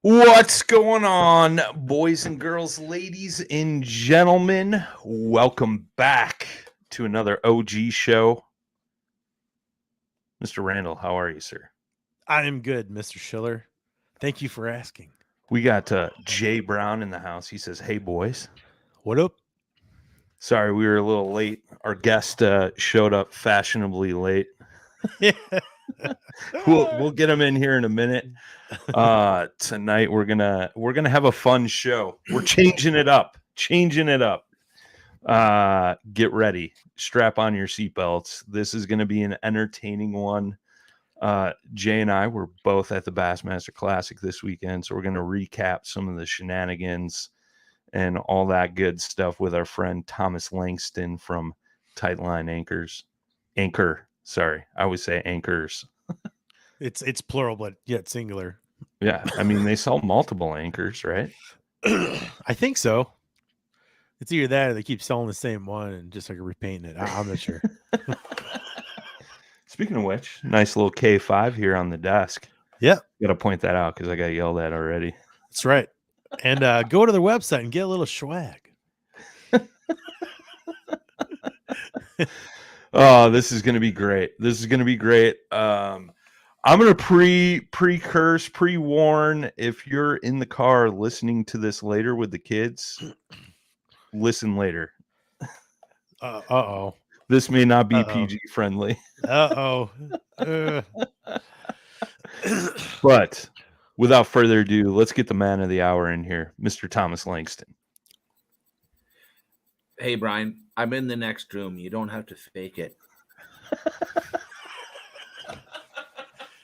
What's going on, boys and girls, ladies and gentlemen? Welcome back to another OG show. Mr. Randall, how are you, sir? I am good, Mr. Schiller. Thank you for asking. We got Jay Brown in the house. He says, "Hey, boys." What up? Sorry, we were a little late. Our guest showed up fashionably late. We'll get him in here in a minute. Tonight we're gonna have a fun show. We're changing it up. Get ready. Strap on your seatbelts. This is gonna be an entertaining one. Jay and I were both at the Bassmaster Classic this weekend, so we're gonna recap some of the shenanigans and all that good stuff with our friend Thomas Langston from Tightline Anchors. Sorry, I always say Anchors. It's plural, but yet singular. Yeah, I mean they sell multiple anchors, right? I think so. It's either that or they keep selling the same one and just like repainting it. I'm not sure. Speaking of which, nice little K5 here on the desk. Yeah, got to point that out because I got yelled at already. That's right. And go to their website and get a little swag. Oh, this is going to be great. I'm going to pre-warn if you're in the car listening to this later with the kids, listen later. Uh-oh. This may not be PG friendly. Uh-oh. But without further ado, let's get the man of the hour in here, Mr. Thomas Langston. Hey, Brian, I'm in the next room. You don't have to fake it.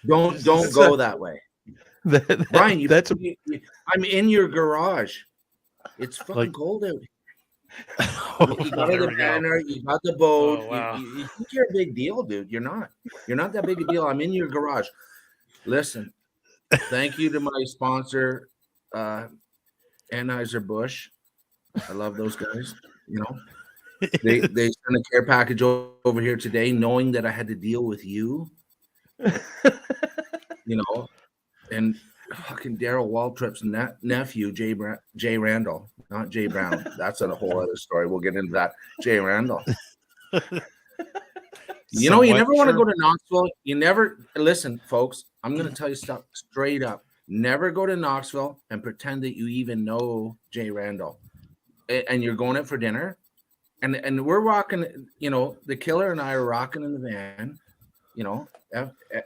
Don't go that way. Brian, I'm in your garage. It's fucking cold out. You got the banner, you got the boat. Oh, wow. You think you're a big deal, dude. You're not. You're not that big a deal. I'm in your garage. Listen, thank you to my sponsor, Anheuser-Busch. I love those guys. You know, they sent a care package over here today, knowing that I had to deal with you. You know, and fucking Daryl Waltrip's nephew, Jay Randall, not Jay Brown. That's a whole other story. We'll get into that. Jay Randall. You know, you never want to go to Knoxville. You never listen, folks. I'm going to tell you stuff straight up. Never go to Knoxville and pretend that you even know Jay Randall, and you're going out for dinner, and we're rocking. You know, the killer and I are rocking in the van. You know,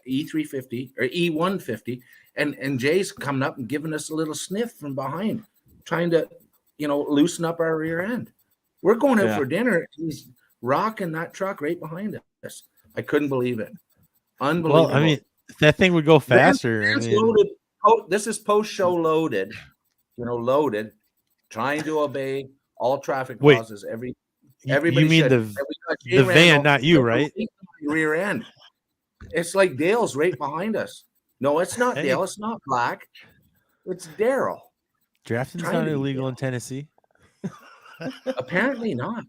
E350 or E150, and Jay's coming up and giving us a little sniff from behind, trying to, you know, loosen up our rear end. We're going out for dinner. He's rocking that truck right behind us. I couldn't believe it. Unbelievable. Well, I mean, that thing would go faster. Loaded. Oh, this is post-show loaded. You know, loaded, trying to obey all traffic laws. Everybody. You mean the van, not you, right? Rear end. It's like Dale's right behind us. No, it's not Dale. It's not Black. It's Daryl. Drafting's not illegal in Tennessee. Apparently not.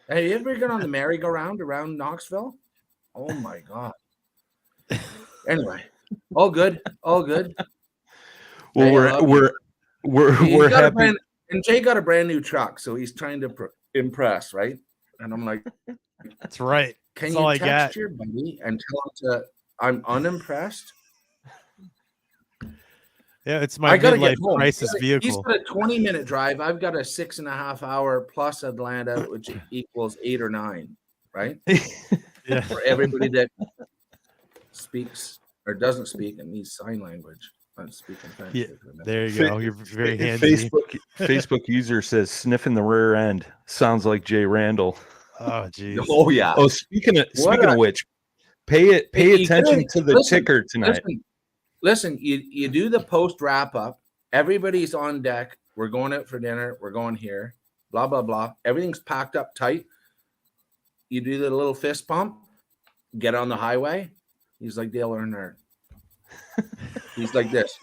Have you ever gone on the merry-go-round around Knoxville? Oh my God. Anyway, all good. Well, we're happy. And Jay got a brand new truck, so he's trying to impress, right? And I'm like, that's right. Can you text your buddy and tell him I'm unimpressed? Yeah, it's my midlife crisis vehicle. He's got a 20-minute drive. I've got a 6.5 hour plus Atlanta, which equals 8 or 9, right? Yeah. For everybody that speaks or doesn't speak and needs sign language. I'm speaking French. Yeah, there you go. You're very handy. Facebook user says sniffing the rear end sounds like Jay Randall. Oh, geez. Oh, yeah. Oh, speaking of which, pay attention to the ticker tonight. Listen, you do the post wrap up. Everybody's on deck. We're going out for dinner. We're going here. Blah, blah, blah. Everything's packed up tight. You do the little fist pump. Get on the highway. He's like Dale Earnhardt. He's like this.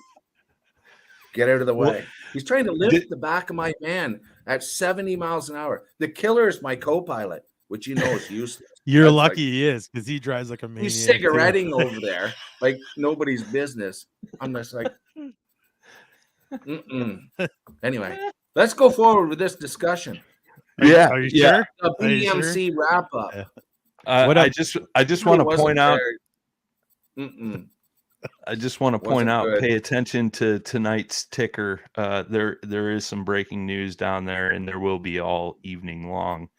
Get out of the way. He's trying to lift the back of my van at 70 miles an hour. The killer is my co-pilot, which you know is useless. You're lucky he is, because he drives like a maniac. He's cigaretting over there like nobody's business. I'm just like, Anyway, let's go forward with this discussion. Are you sure? The Are you sure? BMC wrap up. Yeah. I just want to point out. I just want to point out. Good. Pay attention to tonight's ticker. There is some breaking news down there, and there will be all evening long.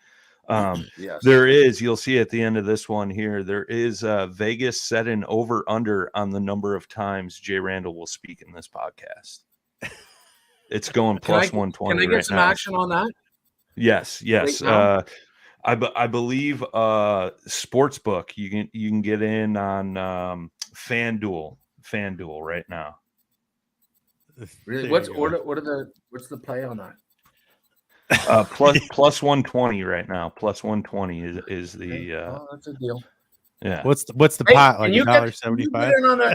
Yes. There is. You'll see at the end of this one here. There is Vegas set an over under on the number of times Jay Randall will speak in this podcast. It's going plus 120. Can I get some action on that? Yes. Right I believe Sportsbook. You can get in on FanDuel right now. Really? What's the play on that? plus 120 right now. Plus 120 is the that's a deal. Yeah. What's the pot, like $1.75?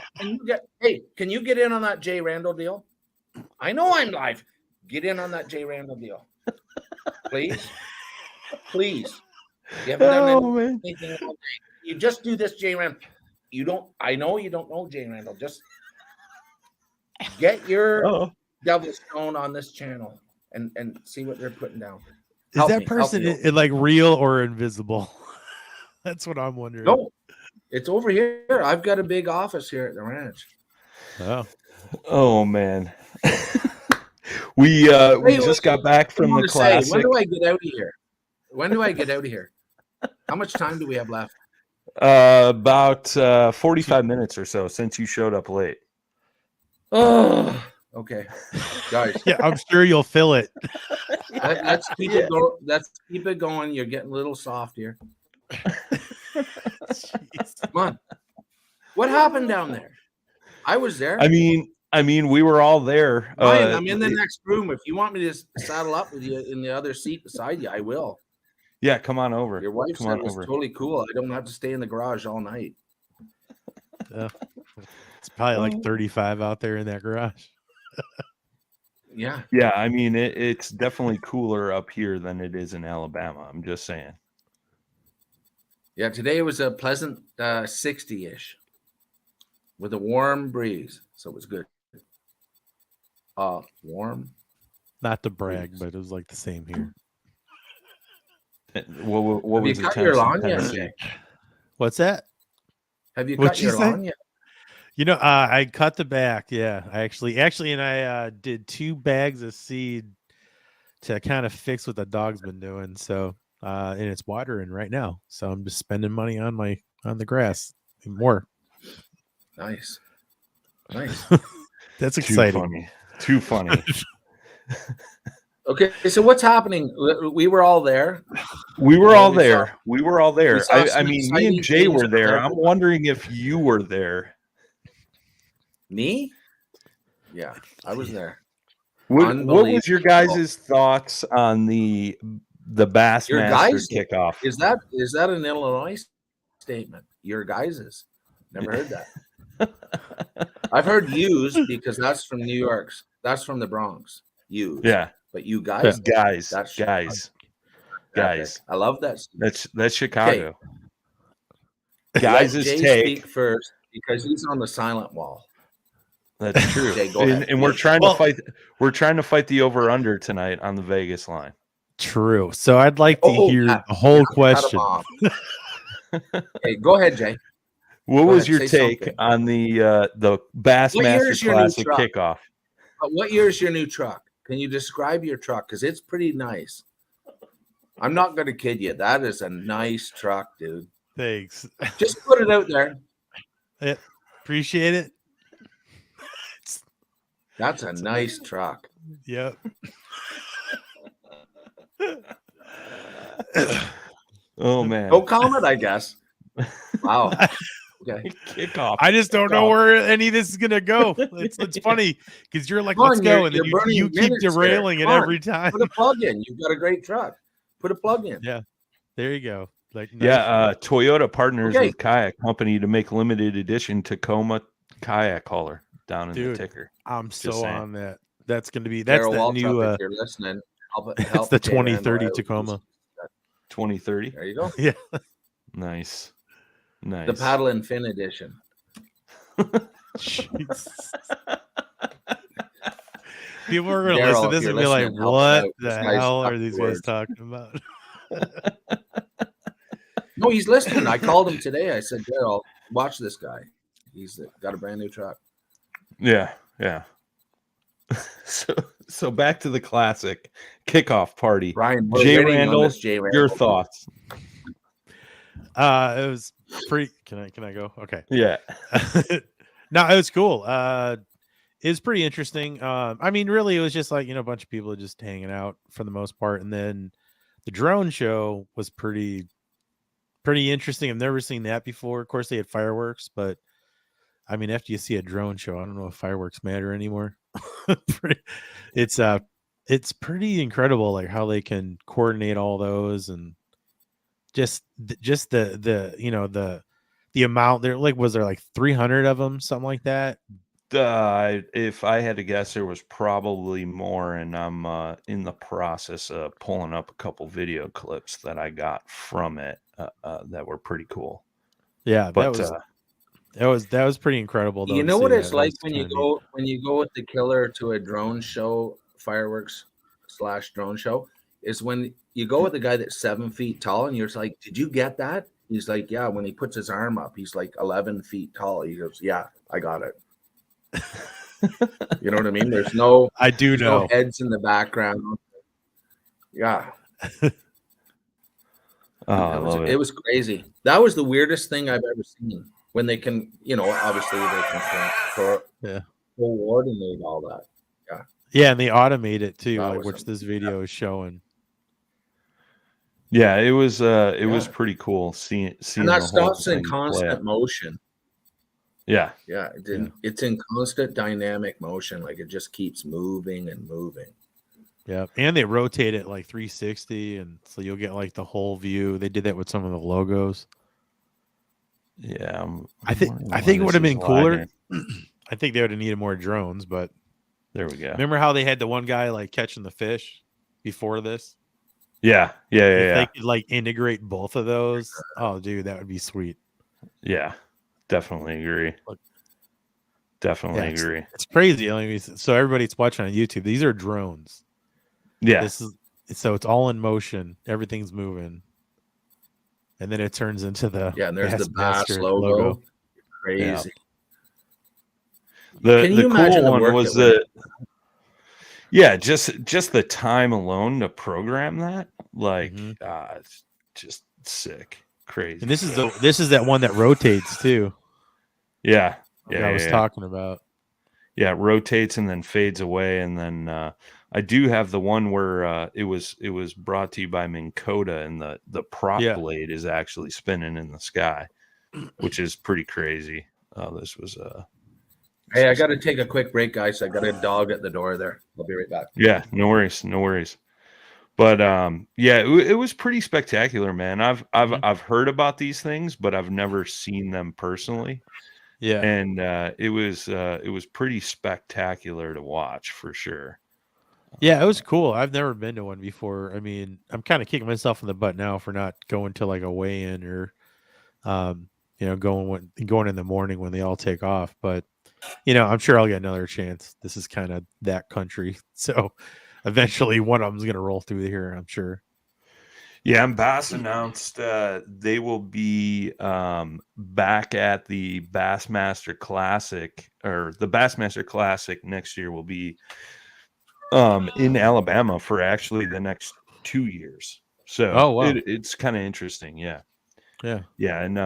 Can you get in on that Jay Randall deal? I know I'm live. Get in on that Jay Randall deal. Please. You haven't done anything all day. You just do this, Jay Randall. I know you don't know Jay Randall. Just get your devil stone on this channel and see what they're putting down. Is that person like real or invisible? That's what I'm wondering. No, it's over here. I've got a big office here at the ranch. Oh man. we just got back from the classic. When do I get out of here? How much time do we have left? About 45 minutes or so since you showed up late. Oh, okay, guys. Yeah, I'm sure you'll fill it. Let's keep it going. Let's keep it going. You're getting a little soft here. Come on. What happened down there? I was there. I mean, we were all there. Ryan, I'm in the next room. If you want me to saddle up with you in the other seat beside you, I will. Yeah, come on over. Your wife said it was totally cool. I don't have to stay in the garage all night. It's probably like 35 out there in that garage. Yeah. Yeah, I mean, it's definitely cooler up here than it is in Alabama. I'm just saying. Yeah, today it was a pleasant 60-ish with a warm breeze. So it was good. Warm. Not to brag, but it was like the same here. What Have was you cut your lawn yet, Jay? What's that? Have you cut your lawn yet? You know, I cut the back. Yeah, I actually, and I did 2 bags of seed to kind of fix what the dog's been doing. So, and it's watering right now. So I'm just spending money on the grass and more. Nice. That's exciting. Too funny. Okay, so what's happening? We were all there. We were all there. I mean, me and Jay were there. there. I'm wondering if you were there. Me? Yeah, I was there. What was your guys' thoughts on the Bassmaster kickoff? Is that an Illinois statement? Your guys's? Never heard that. I've heard yous because that's from New York's. That's from the Bronx. Yous. Yeah. But you guys, guys. I love that. That's Chicago. Okay. Guys' Let Jay take speak first because he's on the silent wall. That's true. Jay, go ahead. And we're trying to fight. We're trying to fight the over under tonight on the Vegas line. True. So I'd like to hear the whole question. Hey, go ahead, Jay. What was your take on the Bassmaster Classic kickoff? What year is your new truck? Can you describe your truck? Because it's pretty nice. I'm not going to kid you. That is a nice truck, dude. Thanks. Just put it out there. Yeah, appreciate it. That's a nice truck. Yep. Oh, man. No comment, I guess. Wow. Okay. Kickoff. I just don't know where any of this is gonna go. It's funny because you're like, let's go, and then you keep derailing it every time. Put a plug in. You've got a great truck. Put a plug in. Yeah, there you go. Like, Toyota partners with Kayak Company to make limited edition Tacoma kayak hauler down in the ticker. I'm so on that. That's gonna be the new. If you're listening, it's the 2030 Tacoma. 2030. There you go. Yeah. Nice. The Paddle and Fin edition. People are going to Daryl, listen to if this you're and be like, listening, help what out. the This guy's hell up are these to guys words. talking about? No, he's listening. I called him today. I said, Daryl, watch this guy. He's got a brand new truck. Yeah. So back to the classic kickoff party. Brian, we're Jay waiting on Randall, this Jay Randall. your thoughts? It was pretty. Can I go? Okay. Yeah. No, it was cool. It was pretty interesting. I mean, really, it was just like, a bunch of people just hanging out for the most part, and then the drone show was pretty interesting. I've never seen that before. Of course, they had fireworks, but I mean, after you see a drone show, I don't know if fireworks matter anymore. It's pretty incredible, like how they can coordinate all those, and just the amount there. Like, was there like 300 of them, something like that? If I had to guess, there was probably more, and I'm in the process of pulling up a couple video clips that I got from it that were pretty cool. Yeah, But that was pretty incredible. Though, You to know see what that. it's That like was when you kinda go with the killer to a drone show, fireworks / drone show, is when you go with the guy that's 7 feet tall, and you're just like, did you get that? He's like, yeah. When he puts his arm up, he's like 11 feet tall. He goes, yeah, I got it. You know what I mean? There's no, I do there's know. no heads in the background. Yeah. I love it. It was crazy. That was the weirdest thing I've ever seen. When they can, obviously they can coordinate all that. Yeah, and they automate it too, That like was which this video is showing. Yeah, it was pretty cool seeing And that the whole stuff's in thing play constant out. motion. Yeah. Yeah, it's in constant dynamic motion. Like, it just keeps moving and moving. Yeah, and they rotate it like 360, and so you'll get like the whole view. They did that with some of the logos. Yeah, I think it would have been cooler. I think they would have needed more drones, but there we go. remember how they had the one guy like catching the fish before this? Yeah. If they could like integrate both of those, oh dude, that would be sweet. Yeah, definitely agree. Agree. It's crazy. I mean, so everybody's watching on YouTube. These are drones. Yeah. So it's all in motion. Everything's moving. And then it turns into the and there's the Bass Bassmaster logo. Crazy. The Can you cool imagine the one work was that just the time alone to program that, like, it's just sick, crazy. And this is that one that rotates too. Yeah. I was talking about. Yeah, it rotates and then fades away, and then I do have the one where it was brought to you by Minn Kota, and the prop blade is actually spinning in the sky, which is pretty crazy. This was Hey, I got to take a quick break, guys. I got a dog at the door there. I'll be right back. Yeah, no worries. But it was pretty spectacular, man. I've heard about these things, but I've never seen them personally. Yeah, and it was pretty spectacular to watch for sure. Yeah, it was cool. I've never been to one before. I mean, I'm kind of kicking myself in the butt now for not going to like a weigh-in or, going in the morning when they all take off. But I'm sure I'll get another chance. This is kind of that country, so eventually one of them's gonna roll through here, I'm sure. Yeah, and Bass announced they will be back at the Bassmaster Classic, or the Bassmaster Classic next year will be in Alabama for actually the next 2 years. So wow. It's kind of interesting. Yeah. And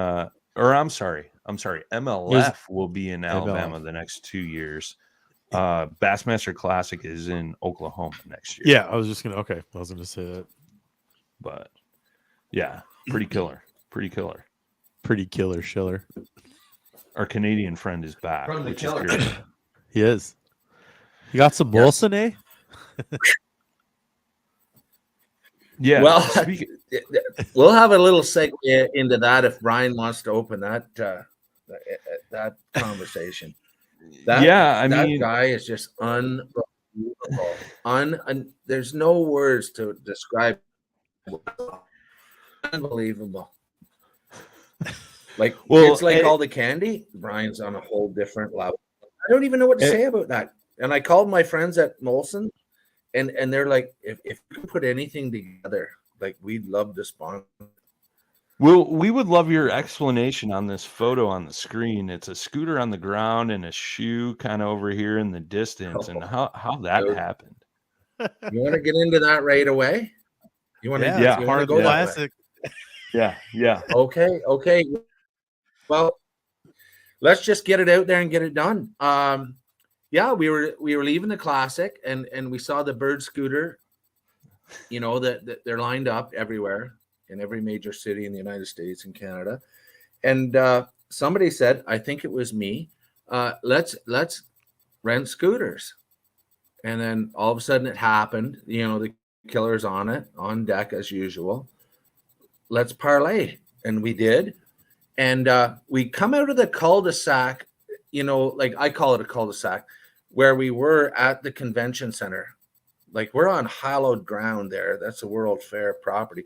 I'm sorry, MLF will be in Alabama the next 2 years. Bassmaster Classic is in Oklahoma next year. Yeah, I was gonna say that. But yeah, pretty killer. Schiller. Our Canadian friend is back. From the which killer. Is great. He is. You got some Bolson, eh? Yeah. Well, we'll have a little segue into that if Brian wants to open that conversation. That guy is just unbelievable. There's no words to describe. Unbelievable. It's like all the candy. Brian's on a whole different level. I don't even know what to say about that. And I called my friends at Molson, and they're like, if you can put anything together, like we'd love to sponsor. Well, we would love your explanation on this photo on the screen. It's a scooter on the ground and a shoe kind of over here in the distance, and how that happened. You want to get into that right away? You want to? Yeah, you part want of to the go that way? classic. Yeah. Okay. Well, let's just get it out there and get it done. Yeah, we were leaving the classic, and we saw the bird scooter. You know that they're lined up everywhere in every major city in the United States and Canada. And somebody said, I think it was me, let's rent scooters. And then all of a sudden it happened. You know, the killer's on deck as usual. Let's parlay. And we did. And we come out of the cul-de-sac, you know, like I call it a cul-de-sac, where we were at the convention center. Like we're on hallowed ground there. That's a World Fair property.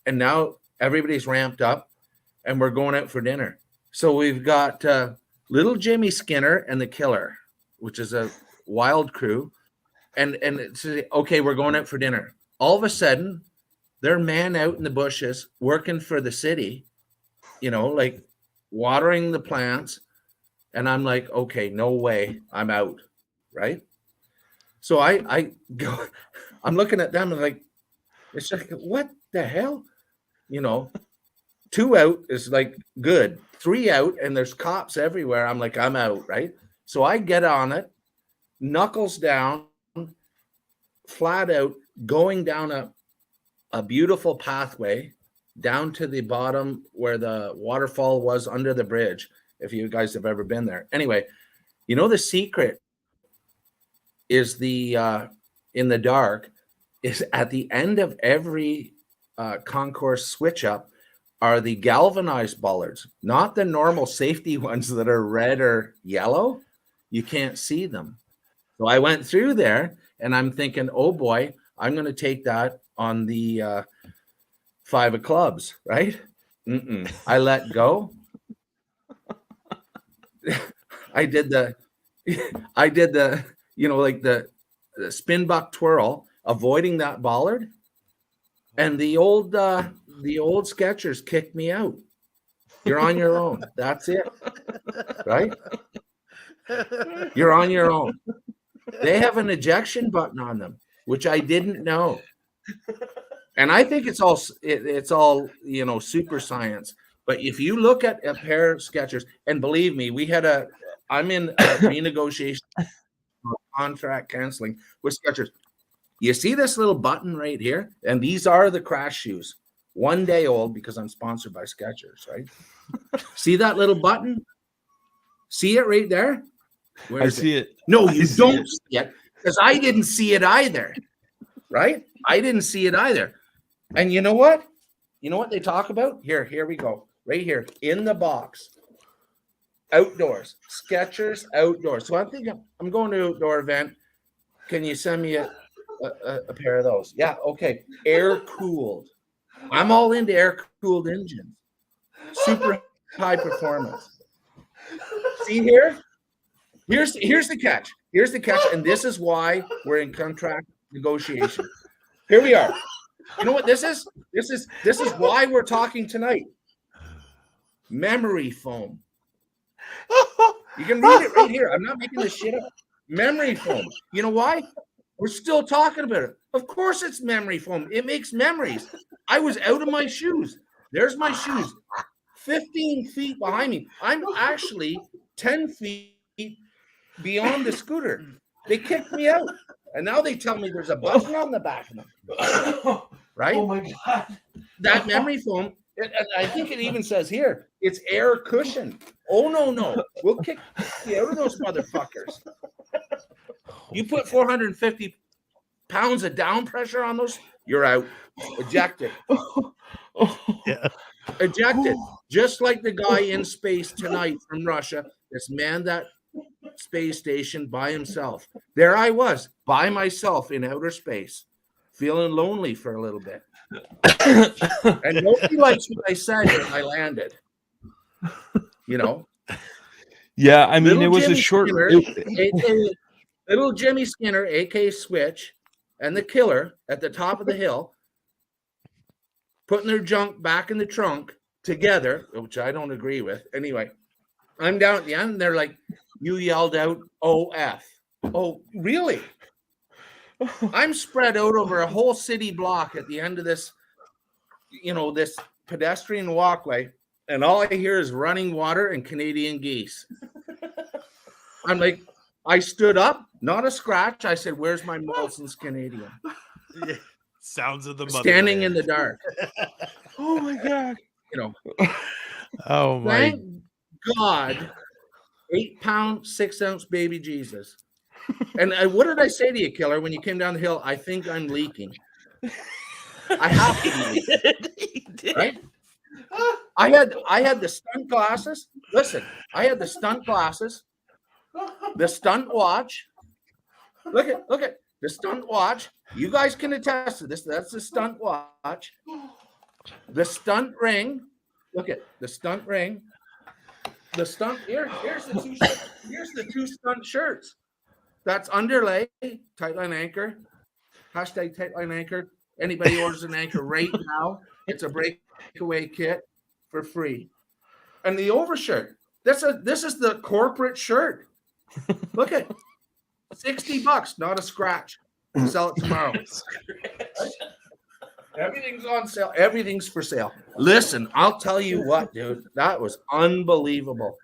And now everybody's ramped up and we're going out for dinner. So we've got little Jimmy Skinner and the Killer, which is a wild crew. And it's okay, we're going out for dinner. All of a sudden, they're man out in the bushes working for the city, you know, like watering the plants. And I'm like, okay, no way, I'm out, right? So I go, I'm looking at them and like, it's like, what the hell? You know, 2 out is like good, 3 out, and there's cops everywhere. I'm like, I'm out, right? So I get on it, knuckles down, flat out, going down a beautiful pathway down to the bottom where the waterfall was under the bridge, if you guys have ever been there. Anyway, you know, the secret is the in the dark is at the end of every concourse switch up are the galvanized bollards, not the normal safety ones that are red or yellow. You can't see them. So I went through there and I'm thinking, oh boy, I'm going to take that on the 5 of clubs, right? I let go. I did the, you know, like the spin buck twirl, avoiding that bollard. And the old Skechers kicked me out. You're on your own. That's it. Right? You're on your own. They have an ejection button on them, which I didn't know. And I think it's all, you know, super science. But if you look at a pair of Skechers, and believe me, I'm in a renegotiation contract canceling with Skechers. You see this little button right here? And these are the crash shoes. 1 day old because I'm sponsored by Skechers, right? See that little button? See it right there? I see it. No, you don't see it because I didn't see it either, right? I didn't see it either. And you know what? You know what they talk about? Here we go. Right here in the box. Outdoors. Skechers outdoors. So I'm thinking I'm going to an outdoor event. Can you send me a pair of those? Yeah, okay. Air cooled. I'm all into air cooled engines. Super high performance. See here? Here's the catch. Here's the catch, and this is why we're in contract negotiation. Here we are. You know what this is? This is why we're talking tonight. Memory foam. You can read it right here. I'm not making this shit up. Memory foam. You know why? We're still talking about it. Of course it's memory foam. It makes memories. I was out of my shoes. There's my shoes. 15 feet behind me. I'm actually 10 feet beyond the scooter. They kicked me out. And now they tell me there's a button on the back of them. Right? Oh my God. That memory foam, I think it even says here, it's air cushion. Oh, no. We'll kick you out of those motherfuckers. You put 450 pounds of down pressure on those, you're out. Ejected. Yeah. Ejected. Just like the guy in space tonight from Russia that's manned that space station by himself. There I was, by myself in outer space, feeling lonely for a little bit. And nobody likes what I said when I landed. You know? Yeah, I mean, Little it was Jimmy a short. Skinner, Little Jimmy Skinner, aka Switch, and the killer at the top of the hill, putting their junk back in the trunk together, which I don't agree with. Anyway, I'm down at the end, and they're like, "You yelled out OF." Oh, really? I'm spread out over a whole city block at the end of this, this pedestrian walkway, and all I hear is running water and Canadian geese. I'm like, I stood up, not a scratch. I said, "Where's my Molson's Canadian?" Yeah. Sounds of the mother. Standing in the dark. Oh my God. Oh my. Thank God, 8-pound, 6-ounce baby Jesus. And what did I say to you, killer, when you came down the hill? I think I'm leaking. I have to be leaking, right? I had the stunt glasses. Listen, I had the stunt glasses, the stunt watch. Look at the stunt watch. You guys can attest to this. That's the stunt watch. The stunt ring. Look at the stunt ring. The stunt here's the two stunt shirts. That's underlay, Tightline Anchor. Hashtag Tightline Anchor. Anybody orders an anchor right now, it's a breakaway kit for free. And the overshirt. This is the corporate shirt. Look at $60, not a scratch. Sell it tomorrow. Everything's on sale. Everything's for sale. Listen, I'll tell you what, dude. That was unbelievable.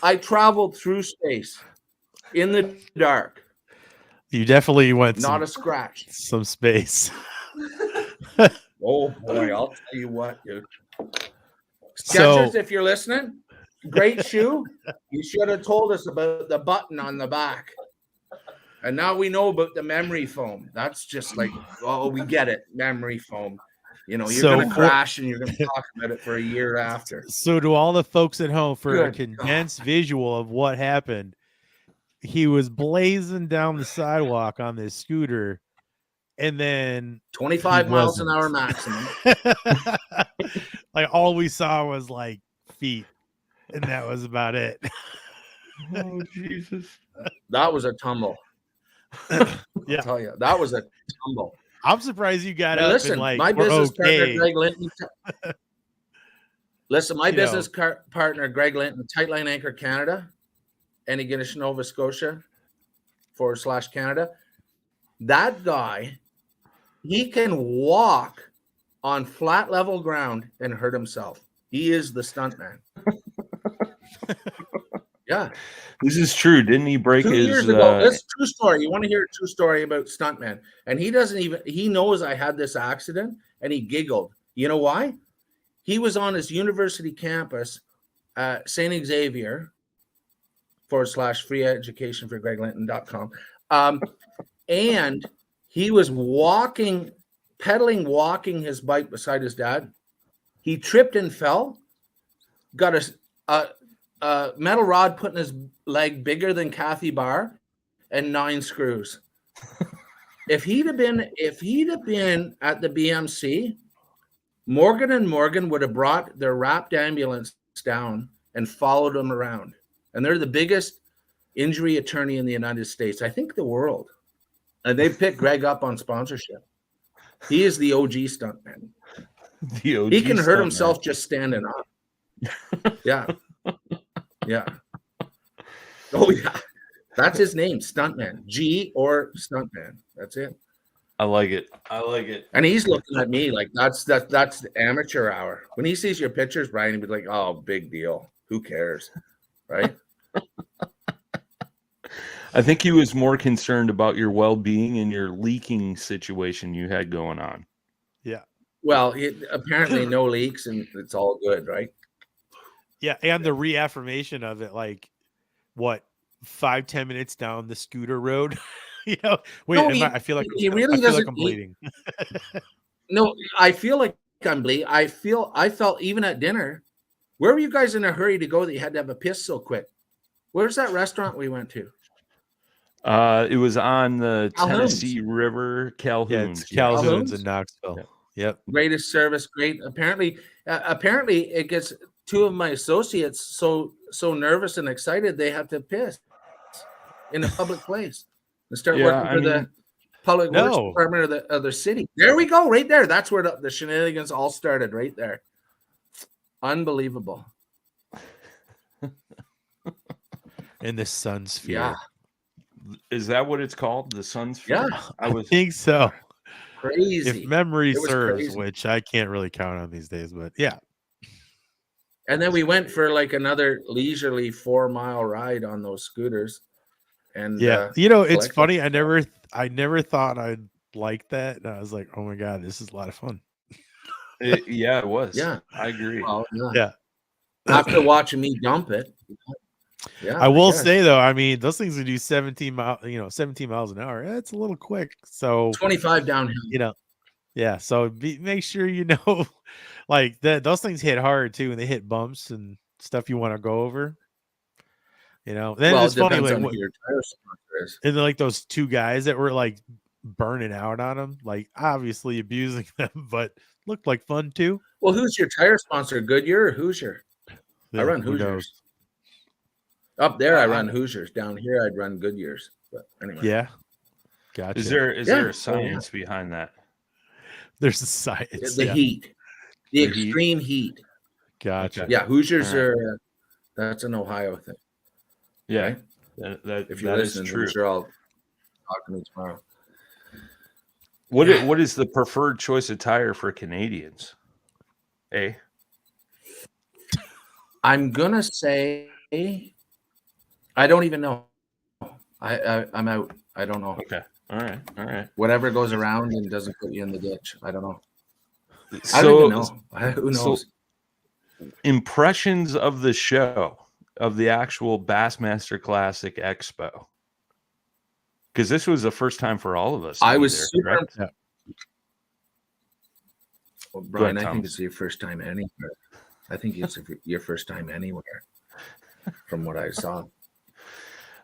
I traveled through space in the dark. You definitely went not a scratch. Some space. Oh boy, I'll tell you what, dude. Skechers, if you're listening, great shoe. You should have told us about the button on the back. And now we know about the memory foam. That's just like, oh, we get it. Memory foam. You're going to crash and you're going to talk about it for a year after. So to all the folks at home, for a condensed visual of what happened, he was blazing down the sidewalk on this scooter, and then 25 miles an hour maximum. Like all we saw was like feet, and that was about it. Oh, Jesus. That was a tumble. Yeah, I'll tell you, that was a tumble. I'm surprised you got now, up listen, and like my business okay. partner Greg Linton. Listen, my business partner Greg Linton, Tightline Anchor Canada, Antigonish, Nova Scotia /Canada. That guy, he can walk on flat level ground and hurt himself. He is the stuntman. Yeah. This is true. Didn't he break 2 his years ago? This is a true story. You want to hear a true story about stuntman? And he knows I had this accident and he giggled. You know why? He was on his university campus at St. Xavier /free education for GregLinton.com. And he was walking his bike beside his dad. He tripped and fell, got a metal rod put in his leg bigger than Kathy Barr, and 9 screws. If he'd have been at the BMC, Morgan & Morgan would have brought their wrapped ambulance down and followed him around. And they're the biggest injury attorney in the United States, I think the world. And they picked Greg up on sponsorship. He is the OG stuntman. He can hurt himself just standing up. Yeah. Yeah. Oh, yeah. That's his name, Stuntman. G or Stuntman. That's it. I like it. And he's looking at me like that's the amateur hour. When he sees your pictures, Brian, he'd be like, "Oh, big deal. Who cares?" Right? I think he was more concerned about your well-being and your leaking situation you had going on. Yeah. Well, apparently no leaks and it's all good, right? Yeah, and the reaffirmation of it, like, what, 5-10 minutes down the scooter road? I feel like he really doesn't. I'm bleeding. No, I feel like I'm bleeding. I felt even at dinner. Where were you guys in a hurry to go that you had to have a piss so quick? Where's that restaurant we went to? It was on the Calhoun's. Tennessee River, Calhoun's. Yeah, it's Calhoun's in Knoxville. Yep. Greatest service, great. Apparently it gets two of my associates so nervous and excited they have to piss in a public place. and start working for the public works department of the city. There we go, right there. That's where the shenanigans all started, right there. Unbelievable. In the sun sphere. Yeah. Is that what it's called? The sun sphere? Yeah. I think so. Crazy. If memory serves, crazy. which I can't really count on these days, but yeah. And then we went for like another leisurely 4-mile ride on those scooters. And it's funny. I never thought I'd like that. And I was like, oh my God, this is a lot of fun. It was. Yeah. I agree. Well, yeah. After watching me dump it. Yeah. I will say though, I mean, those things would do 17 miles an hour. That's a little quick. So 25 downhill. Yeah. So make sure like those things hit hard too, and they hit bumps and stuff you want to go over. Then it's funny, like what your tire sponsor is. And then, like those two guys that were like burning out on them, like obviously abusing them, but looked like fun too. Well, who's your tire sponsor? Goodyear or Hoosier? I run Hoosiers. Up there, I run Hoosiers. Down here, I'd run Goodyears. But anyway. Yeah. Gotcha. Is there a science behind that? There's a science. The heat. The extreme heat. Gotcha. Yeah, Hoosiers are that's an Ohio thing. Yeah. Right? If you're listening, true. Hoosier, I'll talk to me tomorrow. What is the preferred choice of tire for Canadians? I'm gonna say I don't even know. I'm out. I don't know. Okay. All right. Whatever goes around and doesn't put you in the ditch. I don't know. So, I don't even know. Who knows? So impressions of the show, of the actual Bassmaster Classic Expo. Because this was the first time for all of us. I was super. Right? Yeah. Well, Brian, I think it's your first time anywhere. I think it's your first time anywhere, from what I saw.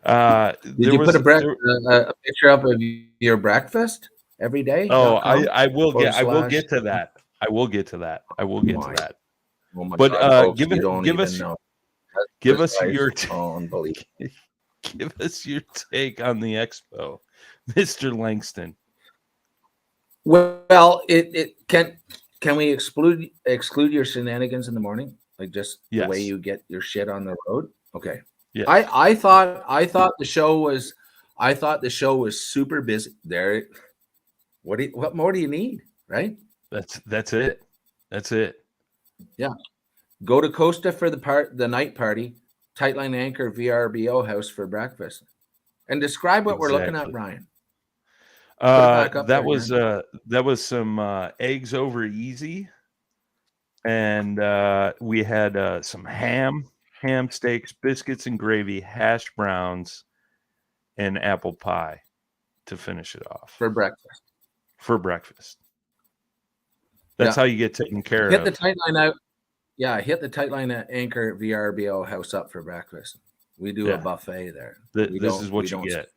Did you put a picture up of your breakfast every day? Oh, I will get to that. I will get to that. Oh but God, give us your take on the expo, Mr. Langston. Well, it can we exclude your shenanigans in the morning, like just the way you get your shit on the road? Okay. Yeah. I thought the show was super busy. There. What more do you need, right? That's it. Yeah. Go to Costa for the night party, Tightline Anchor VRBO house for breakfast. And describe what we're looking at, Brian. That was some eggs over easy, and we had some ham steaks, biscuits and gravy, hash browns, and apple pie to finish it off for breakfast. That's how you get taken care of. Hit the Tightline out. Yeah, hit the Tightline Anchor VRBO house up for breakfast. We do a buffet there. This is what you get.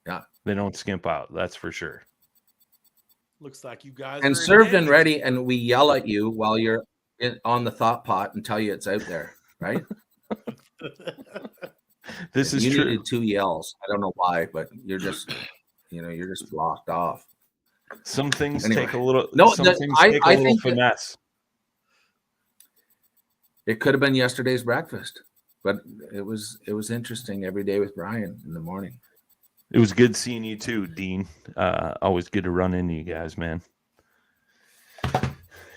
Yeah. They don't skimp out, that's for sure. Looks like you guys and served and ready, and we yell at you while you're on the thought pot and tell you it's out there, right? This is you true. Needed 2 yells. I don't know why, but you're just blocked off. Some things take a little. I think finesse. It could have been yesterday's breakfast, but it was interesting every day with Brian in the morning. It was good seeing you too, Dean. Always good to run into you guys, man.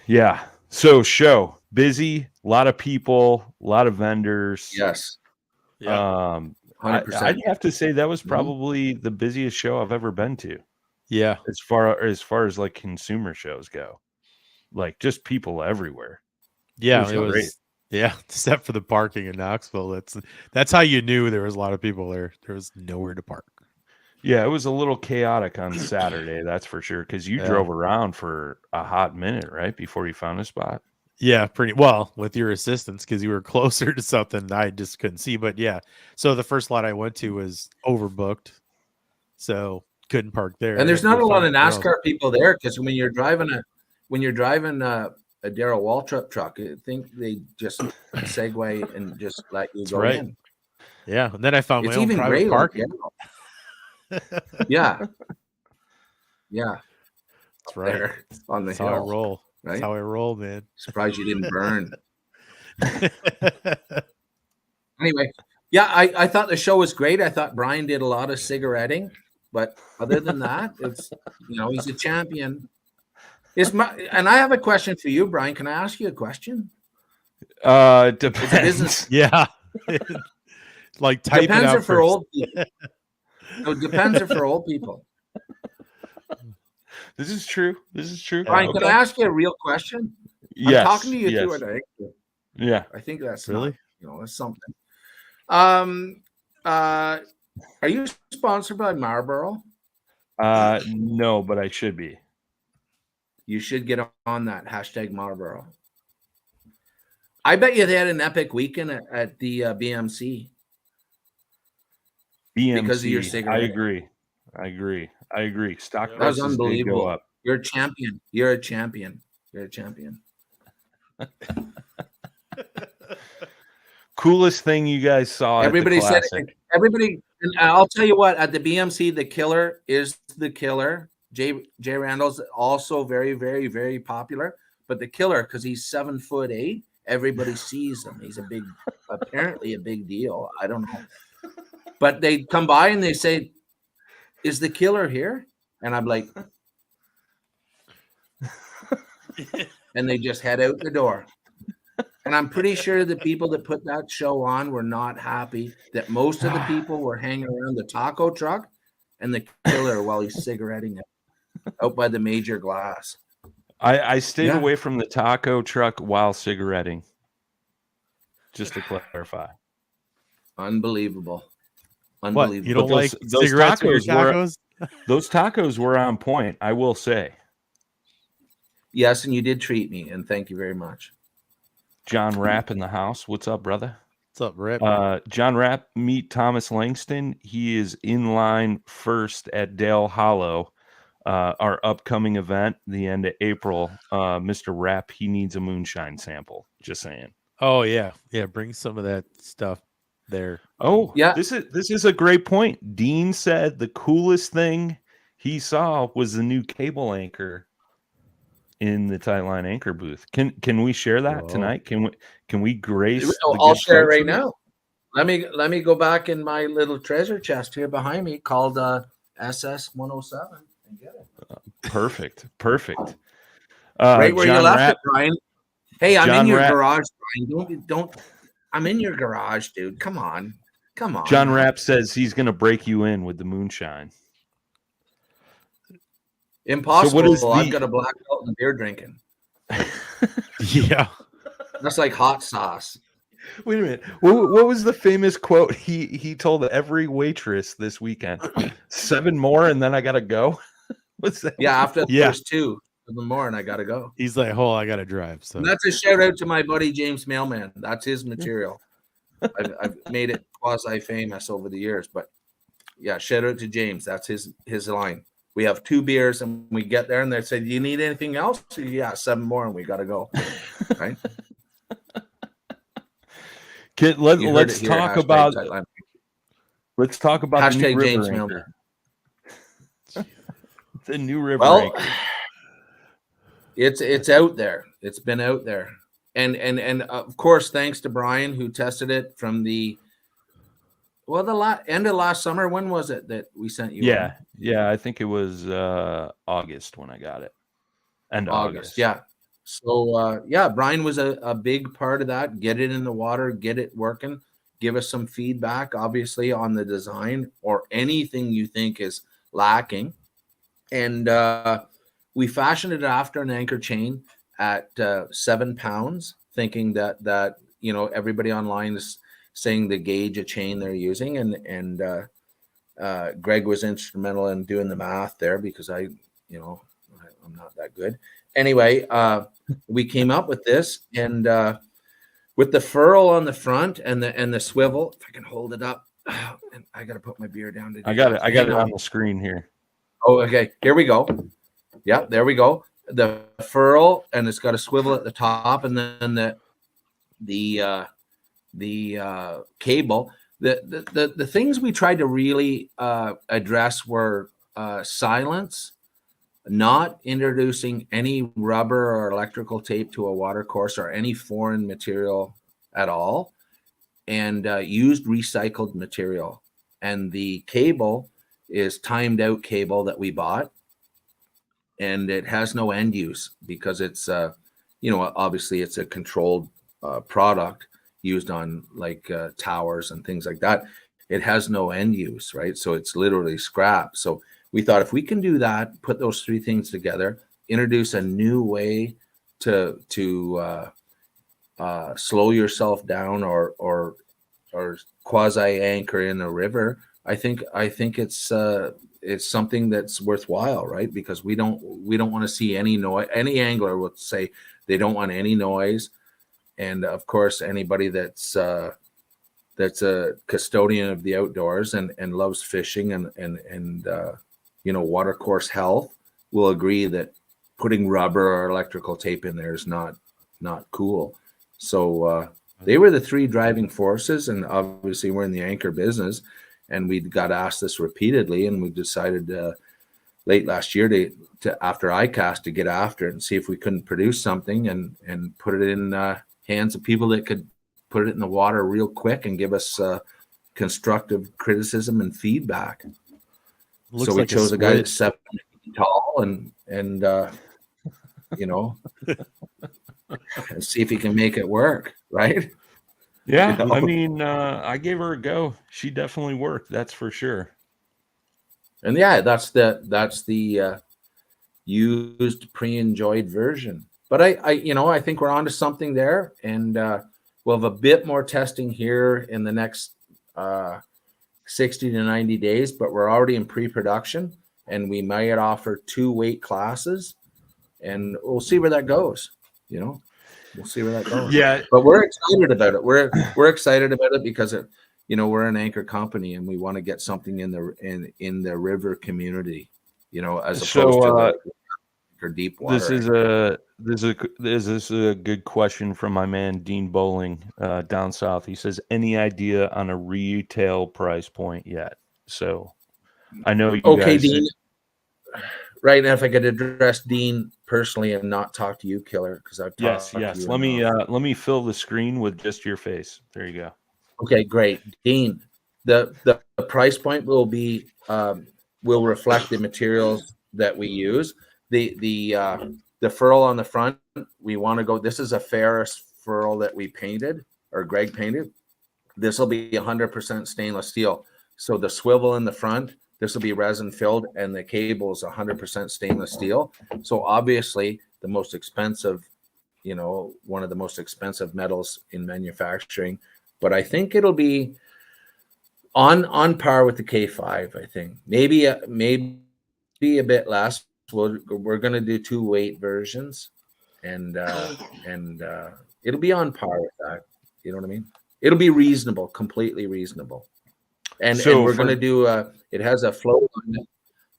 Yeah. So show busy, a lot of people, a lot of vendors. Yes. Yeah. 100%. I'd have to say that was probably the busiest show I've ever been to. Yeah. As far as like consumer shows go, like just people everywhere. Yeah, it was great. Yeah, except for the parking in Knoxville. That's how you knew there was a lot of people there. There was nowhere to park. Yeah, it was a little chaotic on Saturday, that's for sure. Because you drove around for a hot minute, right, before you found a spot. Yeah, pretty well with your assistance because you were closer to something I just couldn't see. But yeah, so the first lot I went to was overbooked, so couldn't park there. And there's not a lot of NASCAR people there because when you're driving a Darrell Waltrip truck, I think they just segue and just let you go in. Yeah, and then I found my own private parking. Yeah. Yeah. That's right. There on the That's how I hill. roll. Right? That's how I roll, man. Surprised you didn't burn. Anyway, yeah, I thought the show was great. I thought Brian did a lot of cigaretting, but other than that, it's he's a champion. And I have a question for you, Brian. Can I ask you a question? Depends. Yeah. Like type Depends it out are for first. old people. No, depends are for old people. This is true. Brian, can I ask you a real question? Yes. I'm talking to you yes. too. I think. Yeah. I think that's Really, that's something. Are you sponsored by Marlboro? No, but I should be. You should get on that hashtag Marlboro. I bet you they had an epic weekend at the BMC. Because of your cigarette. I agree. Stock That was prices did unbelievable. go up. You're a champion. You're a champion. Coolest thing you guys saw. Everybody at the said Classic. everybody. And I'll tell you what. At the BMC, the killer is the killer. Jay Randall's also very, very, very popular. But the killer, because he's 7'8", everybody sees him. He's apparently a big deal. I don't know. But they come by and they say, "Is the killer here?" And I'm like, and they just head out the door. And I'm pretty sure the people that put that show on were not happy that most of the people were hanging around the taco truck and the killer while he's cigaretting it out by the major glass. I stayed away from the taco truck while cigaretting. Just to clarify. Unbelievable. What, you don't But those cigarettes or tacos? Those tacos were on point, I will say. Yes, and you did treat me, and thank you very much. John Rapp in the house. What's up, brother? What's up, Rip? John Rapp, meet Thomas Langston. He is in line first at Dale Hollow, our upcoming event, the end of April. Mr. Rapp, he needs a moonshine sample. Just saying. Oh yeah. Bring some of that stuff there. Oh yeah. This is a great point. Dean said the coolest thing he saw was the new cable anchor in the Tightline Anchor booth. Can we share that tonight? Can we grace? I'll share it right now. Let me go back in my little treasure chest here behind me called SS107 and get it. Perfect. Right where John you left Rapp, it, Brian. Hey, I'm John in your Rapp, garage, Brian. Don't. I'm in your garage, dude. Come on. John Rapp says he's going to break you in with the moonshine. Impossible. So I've got a black belt and beer drinking. Yeah. That's like hot sauce. Wait a minute. What was the famous quote he told every waitress this weekend? 7 more and then I got to go? What's that? Yeah, after there's 2 more and I got to go. He's like, "Oh, I got to drive." So and that's a shout out to my buddy James Mailman. That's his material. I've made it quasi famous over the years, but yeah, shout out to James. That's his line. We have 2 beers and we get there and they say, "Do you need anything else?" So, yeah, 7 more and we got to go. Right. Let's talk about hashtag James Mailman. The new river anchor. It's out there. It's been out there. And of course, thanks to Brian who tested it from the end of last summer. When was it that we sent you? Yeah, I think it was August when I got it. And August. Yeah. So Brian was a big part of that. Get it in the water, get it working, give us some feedback, obviously, on the design or anything you think is lacking. And we fashioned it after an anchor chain at 7 pounds, thinking that everybody online is saying the gauge of chain they're using, and Greg was instrumental in doing the math there because I'm not that good. Anyway, we came up with this, and with the furl on the front and the swivel, if I can hold it up, and I got to put my beer down. I got it on the screen here. Oh, okay. Here we go. Yeah, there we go. The furl, and it's got a swivel at the top, and then the cable. The things we tried to really address were silence, not introducing any rubber or electrical tape to a water course or any foreign material at all, and used recycled material. And the cable is timed out cable that we bought, and it has no end use because it's obviously it's a controlled product used on like towers and things like that. It has no end use, right? So it's literally scrap. So we thought if we can do that, put those three things together, introduce a new way to slow yourself down or quasi anchor in a river, I think it's something that's worthwhile, right? Because we don't want to see any noise. Any angler would say they don't want any noise, and of course, anybody that's a custodian of the outdoors and loves fishing and water course health will agree that putting rubber or electrical tape in there is not cool. So they were the three driving forces, and obviously we're in the anchor business, and we got asked this repeatedly, and we decided late last year to after ICAST to get after it and see if we couldn't produce something and put it in hands of people that could put it in the water real quick and give us constructive criticism and feedback. So we chose a guy that's 7 feet tall and and see if he can make it work, right? Yeah, I mean, I gave her a go. She definitely worked. That's for sure. And yeah, that's the used pre-enjoyed version. But I think we're onto something there, and we'll have a bit more testing here in the next 60 to 90 days. But we're already in pre-production, and we might offer 2 weight classes, and we'll see where that goes. We'll see where that goes. Yeah, but we're excited about it. We're excited about it because we're an anchor company and we want to get something in the river community, as opposed to deep water. This is a good question from my man Dean Bowling down south. He says, any idea on a retail price point yet? So I know you guys. Dean. Right now, if I could address Dean personally and not talk to you, Killer, because I've talked to you. Let me fill the screen with just your face. There you go. Okay, great, Dean. The price point will reflect the materials that we use. The furl on the front, we want to go. This is a Ferris furl that we painted, or Greg painted. This will be 100% stainless steel. So the swivel in the front. This will be resin filled, and the cable is 100% stainless steel. So obviously, the most expensive, one of the most expensive metals in manufacturing. But I think it'll be on par with the K5. I think maybe a bit less. We're going to do 2 weight versions, and it'll be on par with that. You know what I mean? It'll be reasonable, completely reasonable. And we're going to do it has a float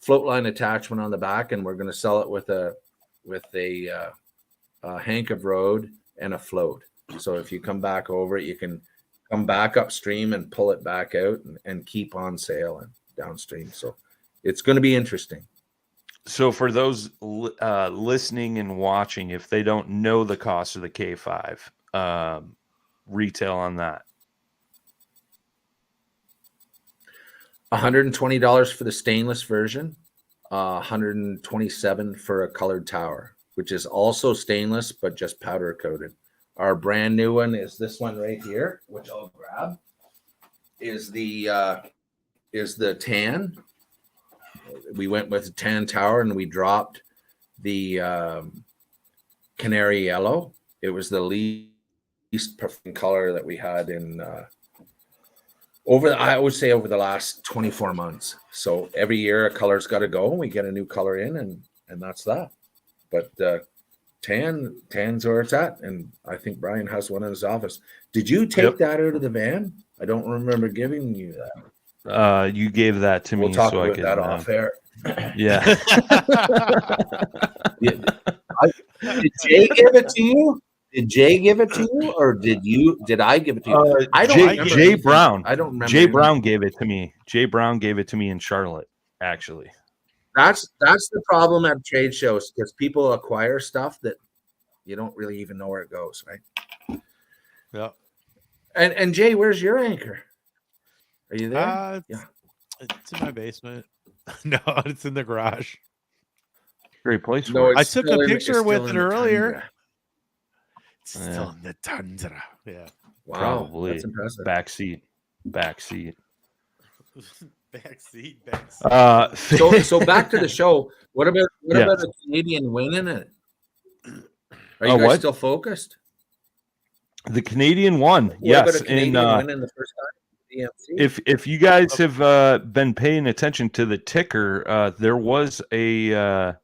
line attachment on the back, and we're going to sell it with a hank of road and a float. So if you come back over it, you can come back upstream and pull it back out and keep on sail and downstream. So it's going to be interesting. So for those listening and watching, if they don't know the cost of the K5, retail on that. $120 for the stainless version, $127 for a colored tower, which is also stainless but just powder coated. Our brand new one is this one right here, which I'll grab. Is the tan. We went with the tan tower and we dropped the canary yellow. It was the least preferred color that we had in. I would say over the last 24 months. So every year a color's got to go and we get a new color in and that's that. But tan's where it's at. And I think Brian has one in his office. Did you take that out of the van? I don't remember giving you that. You gave that to me. We'll talk so about I could, that off air. Yeah. Did Jay give it to you? Did Jay give it to you, or did I give it to you? I don't remember Jay anything. Brown. I don't remember. Jay anything. Brown gave it to me. Jay Brown gave it to me in Charlotte, actually. That's the problem at trade shows, because people acquire stuff that you don't really even know where it goes, right? Yeah. And Jay, where's your anchor? Are you there? Yeah. It's in my basement. No, it's in the garage. Great place. No, I took a picture with it earlier. Tundra. It's still in the tundra. Yeah. Wow, Probably that's impressive. back seat. Back seat. So back to the show. What about a Canadian win in it? Are you guys still focused? The Canadian won. What yes. about a Canadian win in the first time? If you guys have been paying attention to the ticker, there was a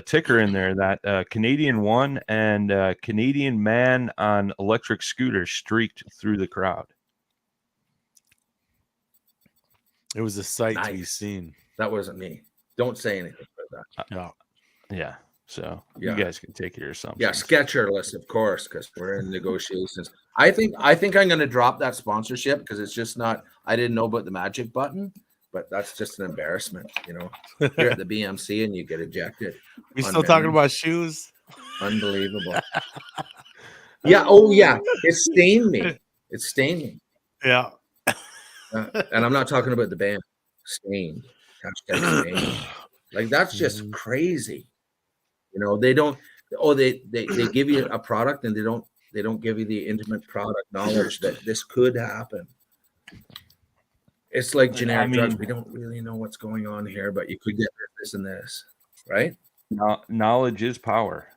ticker in there that Canadian won, and Canadian man on electric scooter streaked through the crowd. It was a sight to be seen. That wasn't me. Don't say anything about that. No. Yeah. So you guys can take your assumptions. Yeah, sketcherless, of course, because we're in negotiations. I think I'm going to drop that sponsorship because it's just not. I didn't know about the magic button, but that's just an embarrassment. You're at the BMC and you get ejected. We still talking about shoes? Unbelievable. Yeah. Oh yeah. It stained me. Yeah. And I'm not talking about the band. Stained. Hashtag stained. Like that's just crazy. They don't. Oh, they give you a product and they don't give you the intimate product knowledge that this could happen. It's like generic drugs. We don't really know what's going on here, but you could get this and this, right? Knowledge is power.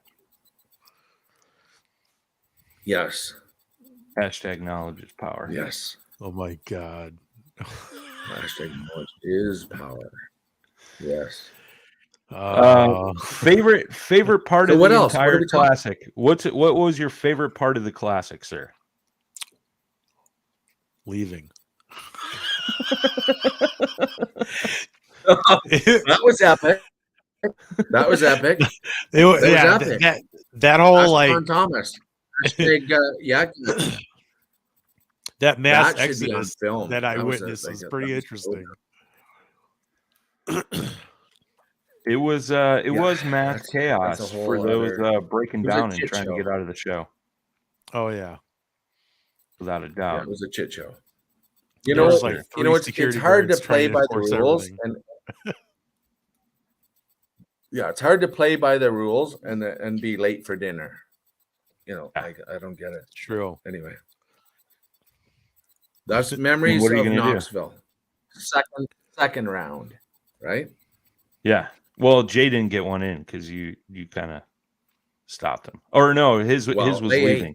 Yes. Hashtag knowledge is power. Yes. Oh my God. Hashtag knowledge is power. Yes. Favorite part so of what the else? entire classic? What was your favorite part of the classic, sir? Leaving. That was epic. That was epic. Was epic. That whole like Thomas. Big, that mass exodus that I witnessed was pretty interesting. It was mass chaos for those breaking down and trying to get out of the show. Oh yeah, without a doubt, yeah, it was a chit show. It's hard to play by the rules, and it's hard to play by the rules and be late for dinner. I don't get it. True. Anyway, that's memories of Knoxville. Second round, right? Yeah. Well, Jay didn't get one in because you kind of stopped him. Or no, his was leaving.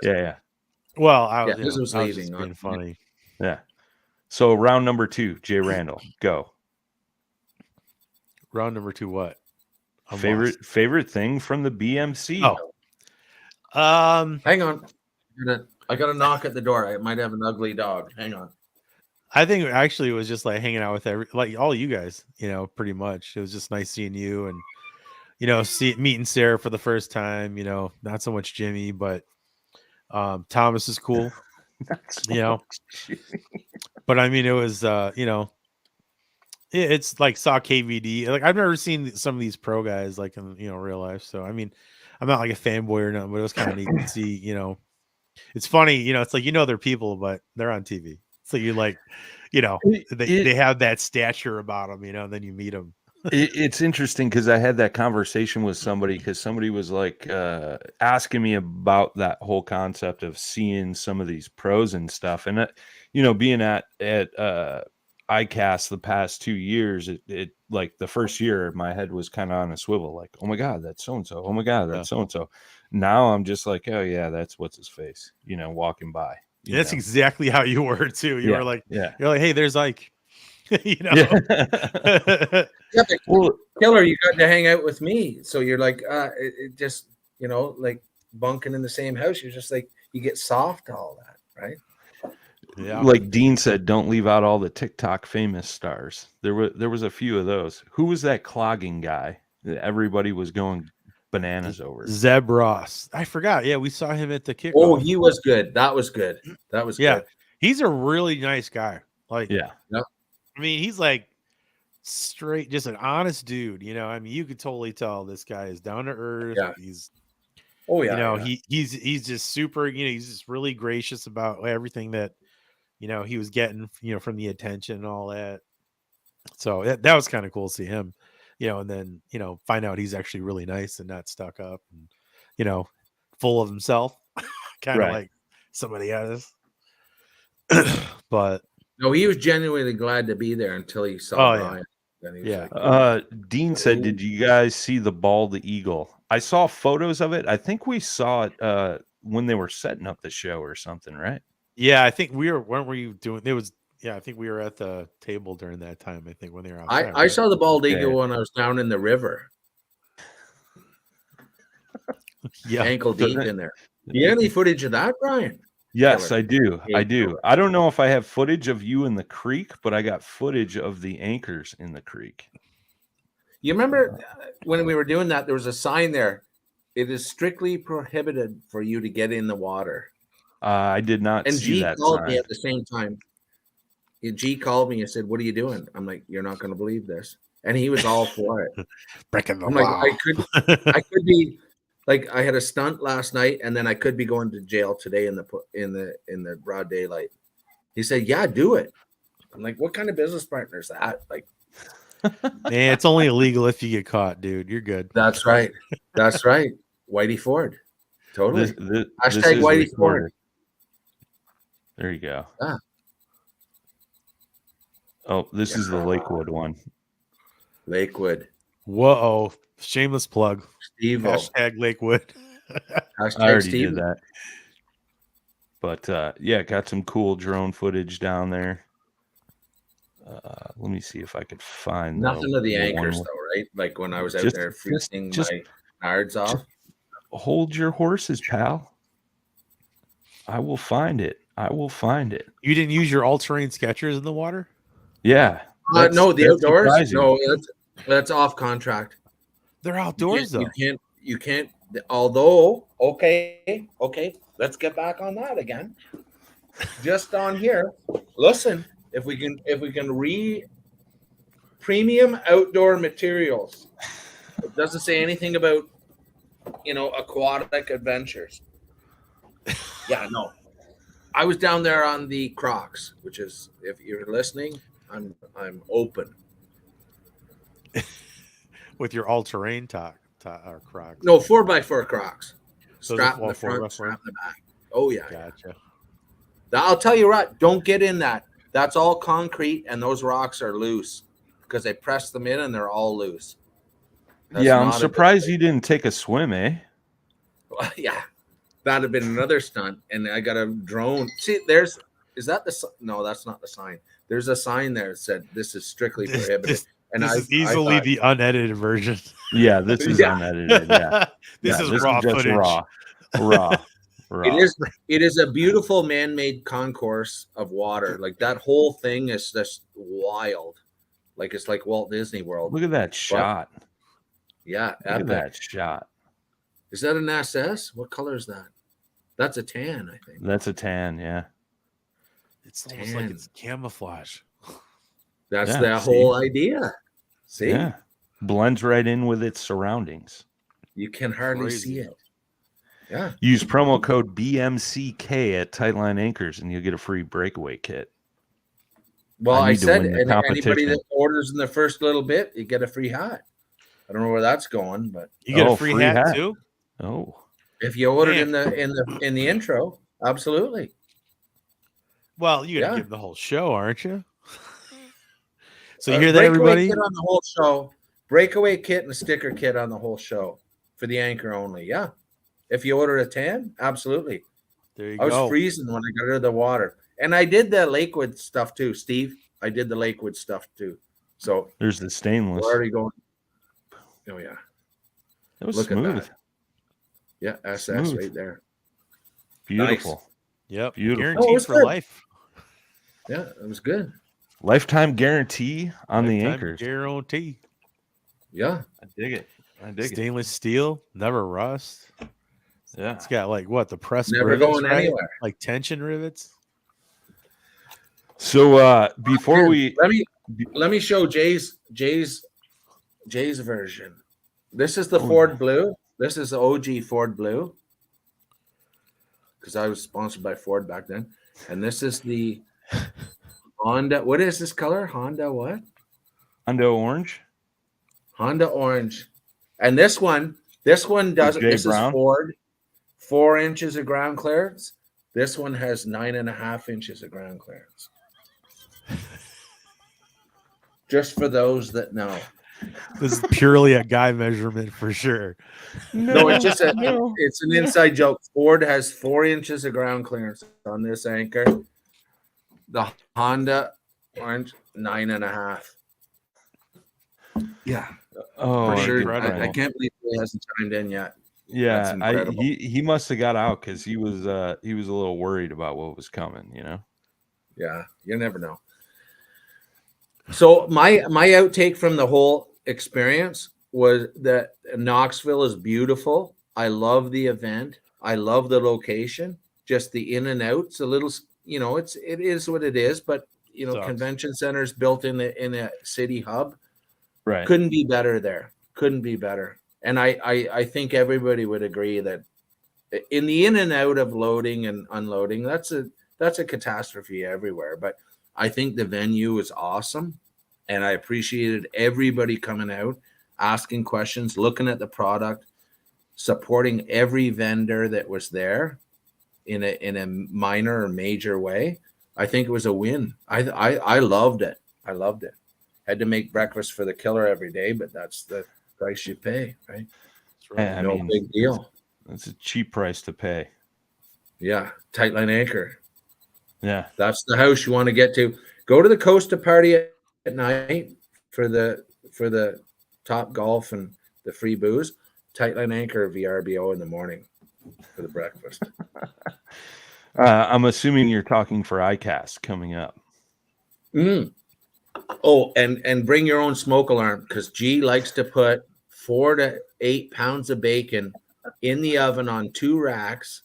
Yeah. Well, his was leaving. Being funny. Yeah. So round number 2, Jay Randall, go. Round number 2, what? Favorite thing from the BMC? Oh. Hang on. I got a knock at the door. I might have an ugly dog. Hang on. I think actually it was just like hanging out with all you guys, pretty much. It was just nice seeing you and, meeting Sarah for the first time, not so much Jimmy, but Thomas is cool, but I mean, it was, it's like saw KVD. Like I've never seen some of these pro guys like in, real life. So, I mean, I'm not like a fanboy or nothing, but it was kind of neat to see, it's funny, it's like, they're people, but they're on TV. So you like, they have that stature about them, and then you meet them. It's interesting because I had that conversation with somebody because somebody was like asking me about that whole concept of seeing some of these pros and stuff. And, being at ICAST the past 2 years, it like the first year, my head was kind of on a swivel, like, oh my God, that's so-and-so. Oh my God, that's so-and-so. Now I'm just like, oh yeah, that's what's his face, walking by. That's exactly how you were too. You were like, you're like, hey, there's Ike. Well, Killer, you got to hang out with me. So you're like, it just, like bunking in the same house. You're just like, you get soft to all that, right? Yeah. Like Dean said, don't leave out all the TikTok famous stars. There was a few of those. Who was that clogging guy that everybody was going bananas over. Zeb Ross. I forgot. Yeah, we saw him at the kickoff. Oh, he was good. That was good. That was yeah. good. He's a really nice guy. Like, Yeah. I mean, he's like straight, just an honest dude. You know, I mean, you could totally tell this guy is down to earth. Yeah. He's, Oh yeah. you know, yeah. he's just super. You know, he's just really gracious about everything that, you know, he was getting, you know, from the attention and all that. So that was kind of cool to see him, you know, and then, you know, find out he's actually really nice and not stuck up and, you know, full of himself, kind of Right. like somebody else. But No, he was genuinely glad to be there until he saw Oh, yeah. Brian. Then he was Yeah. like, Dean said, "Did you guys see the bald eagle?" I saw photos of it. I think we saw it when they were setting up the show or something, right? yeah, I think weren't we doing, it was, yeah, I think we were at the table during that time, I think, when they were outside. I saw the bald eagle Okay. when I was down in the river, yeah. ankle deep in there. Do you have any footage of that, Brian? Yes, Killer. I do. Yeah, I do. killer. I don't know if I have footage of you in the creek, but I got footage of the anchors in the creek. You remember when we were doing that, there was a sign there. It is strictly prohibited for you to get in the water. I did not And see G that called sign. me at the same time. G called me and said, "What are you doing?" I'm like, "You're not going to believe this." And he was all for it. Breaking the I'm law. like, I could be like, I had a stunt last night, and then I could be going to jail today in the broad daylight. He said, "Yeah, do it." I'm like, "What kind of business partner is that?" Like, Man, it's only illegal if you get caught, dude. You're good. that's right. That's right. Whitey Ford. Totally. This Hashtag is Whitey recorded. Ford. There you go. Ah. Oh, this is the Lakewood one. Lakewood. Whoa. Shameless plug. Steve-O. Hashtag Lakewood. Hashtag I already Steve. did that. But yeah, got some cool drone footage down there. Let me see if I could find Nothing of the anchors, one. though, right? Like when I was out Just- there freezing just- my nards off. Hold your horses, pal. I will find it. I will find it. You didn't use your all-terrain Skechers in the water? Yeah. No, the that's outdoors. surprising. No, that's off contract. They're outdoors, though. You can't. Although, okay, let's get back on that again. Just on here, listen. If we can premium outdoor materials, it doesn't say anything about aquatic adventures. Yeah, no. I was down there on the Crocs, which is, if you're listening, I'm open. With your all-terrain or Crocs. No, 4x4 Crocs. Those Strap are in the 4x4? front, strap in the back. Oh yeah. Gotcha. I'll tell you what, don't get in that. That's all concrete, and those rocks are loose because they press them in and they're all loose. That's Yeah, I'm not a surprised you didn't take a swim, eh? good- Yeah, that'd have been another stunt. And I got a drone. See, is that the? No, that's not the sign. There's a sign there that said this is strictly prohibited. And This I is easily thought, the unedited version. Yeah, this is Yeah. unedited. Yeah, This Yeah, is raw just footage. raw. It is a beautiful man-made concourse of water. Like that whole thing is just wild. Like it's like Walt Disney World. Look at that shot. Yeah, Look at epic. that shot. Is that an SS? What color is that? That's a tan, I think. That's a tan. Yeah. It's almost like it's camouflage. That's Yeah, the see? whole idea. See? Yeah. Blends right in with its surroundings. You can hardly Crazy. see it. Yeah. Use promo code BMCK at Tightline Anchors and you'll get a free breakaway kit. Well, I I need to said win the anybody competition. that orders in the first little bit, you get a free hat. I don't know where that's going, but You get Oh, a free free hat, hat. too? Oh. if you ordered Man. in the intro, absolutely. Well, you got to Yeah. give the whole show, aren't you? So you hear that, Breakaway everybody? kit on the whole show. Breakaway kit and a sticker kit on the whole show for the anchor only. Yeah. If you order a tan, absolutely. There you I was go. freezing when I got out of the water. And I did the Lakewood stuff too, Steve. I did the Lakewood stuff too. So There's the stainless. we're already going. Oh, yeah. That was Look at smooth. that. Yeah, SS Smooth. right there. Beautiful. Yep. Beautiful. Guaranteed Oh, it's for good. life. Yeah, it was good. Lifetime guarantee on the Lifetime anchors. Guarantee. Yeah. I dig it. I dig it. Stainless steel, never rust. Yeah. It's got like what the press Never rivets, going right? anywhere. Like tension rivets. So before Here, we let me show Jay's version. This is the Oh, Ford yeah. Blue. This is the OG Ford Blue. Because I was sponsored by Ford back then. And this is the Honda. What is this color? Honda what? Honda Orange. Honda Orange. And this one doesn't. Jay This Brown? is Ford. 4 inches of ground clearance. This one has 9.5 inches of ground clearance. Just for those that know. This is purely a guy measurement for sure. No, it's just it's an inside joke. Ford has 4 inches of ground clearance on this anchor. The Honda Orange 9.5. Yeah, Oh, for sure. incredible. I can't believe he hasn't chimed in yet. Yeah, That's incredible. he must have got out because he was a little worried about what was coming. Yeah, you never know. So my outtake from the whole experience was that Knoxville is beautiful. I love the event. I love the location. Just the in and outs, a little, it is what it is. But Sucks. convention centers built in a city hub. Right. Couldn't be better there. Couldn't be better. And I think everybody would agree that in the in and out of loading and unloading, that's a catastrophe everywhere. But I think the venue is awesome. And I appreciated everybody coming out, asking questions, looking at the product, supporting every vendor that was there in a minor or major way. I think it was a win. I loved it. I loved it. Had to make breakfast for the killer every day, but that's the price you pay, right? Yeah, No big deal. That's a cheap price to pay. Yeah, Tightline Anchor. Yeah. That's the house you want to get to. Go to the Costa party at night for the Top Golf and the free booze. Tightline Anchor VRBO in the morning for the breakfast. I'm assuming you're talking for ICAST coming up. Oh, and bring your own smoke alarm because G likes to put 4 to 8 pounds of bacon in the oven on 2 racks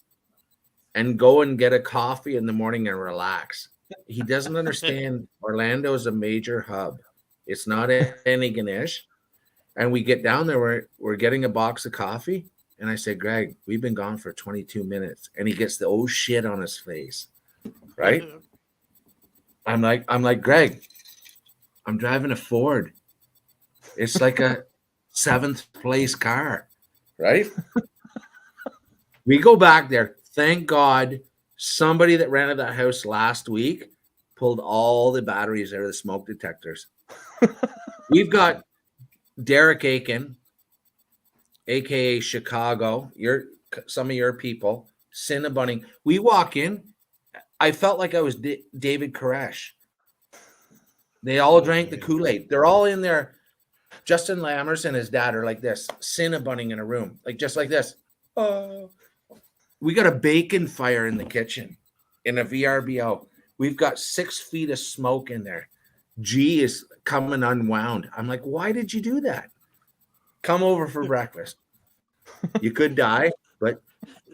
and go and get a coffee in the morning and relax. He doesn't understand Orlando is a major hub. It's not any Ganesh. And we get down there, we're getting a box of coffee. And I said, Greg, we've been gone for 22 minutes. And he gets the oh shit on his face. Right? I'm like, Greg, I'm driving a Ford. It's like a 7th place car. Right? We go back there. Thank God somebody that rented that house last week pulled all the batteries out of the smoke detectors. We've got Derek Aiken, aka Chicago, some of your people, Cinnabunning. We walk in. I felt like I was David Koresh. They all drank the Kool-Aid. They're all in there. Justin Lammers and his dad are like this, Cinnabunning in a room, like just like this. We got a bacon fire in the kitchen in a VRBO. We've got 6 feet of smoke in there. G is coming unwound. I'm like, why did you do that? Come over for breakfast. You could die, but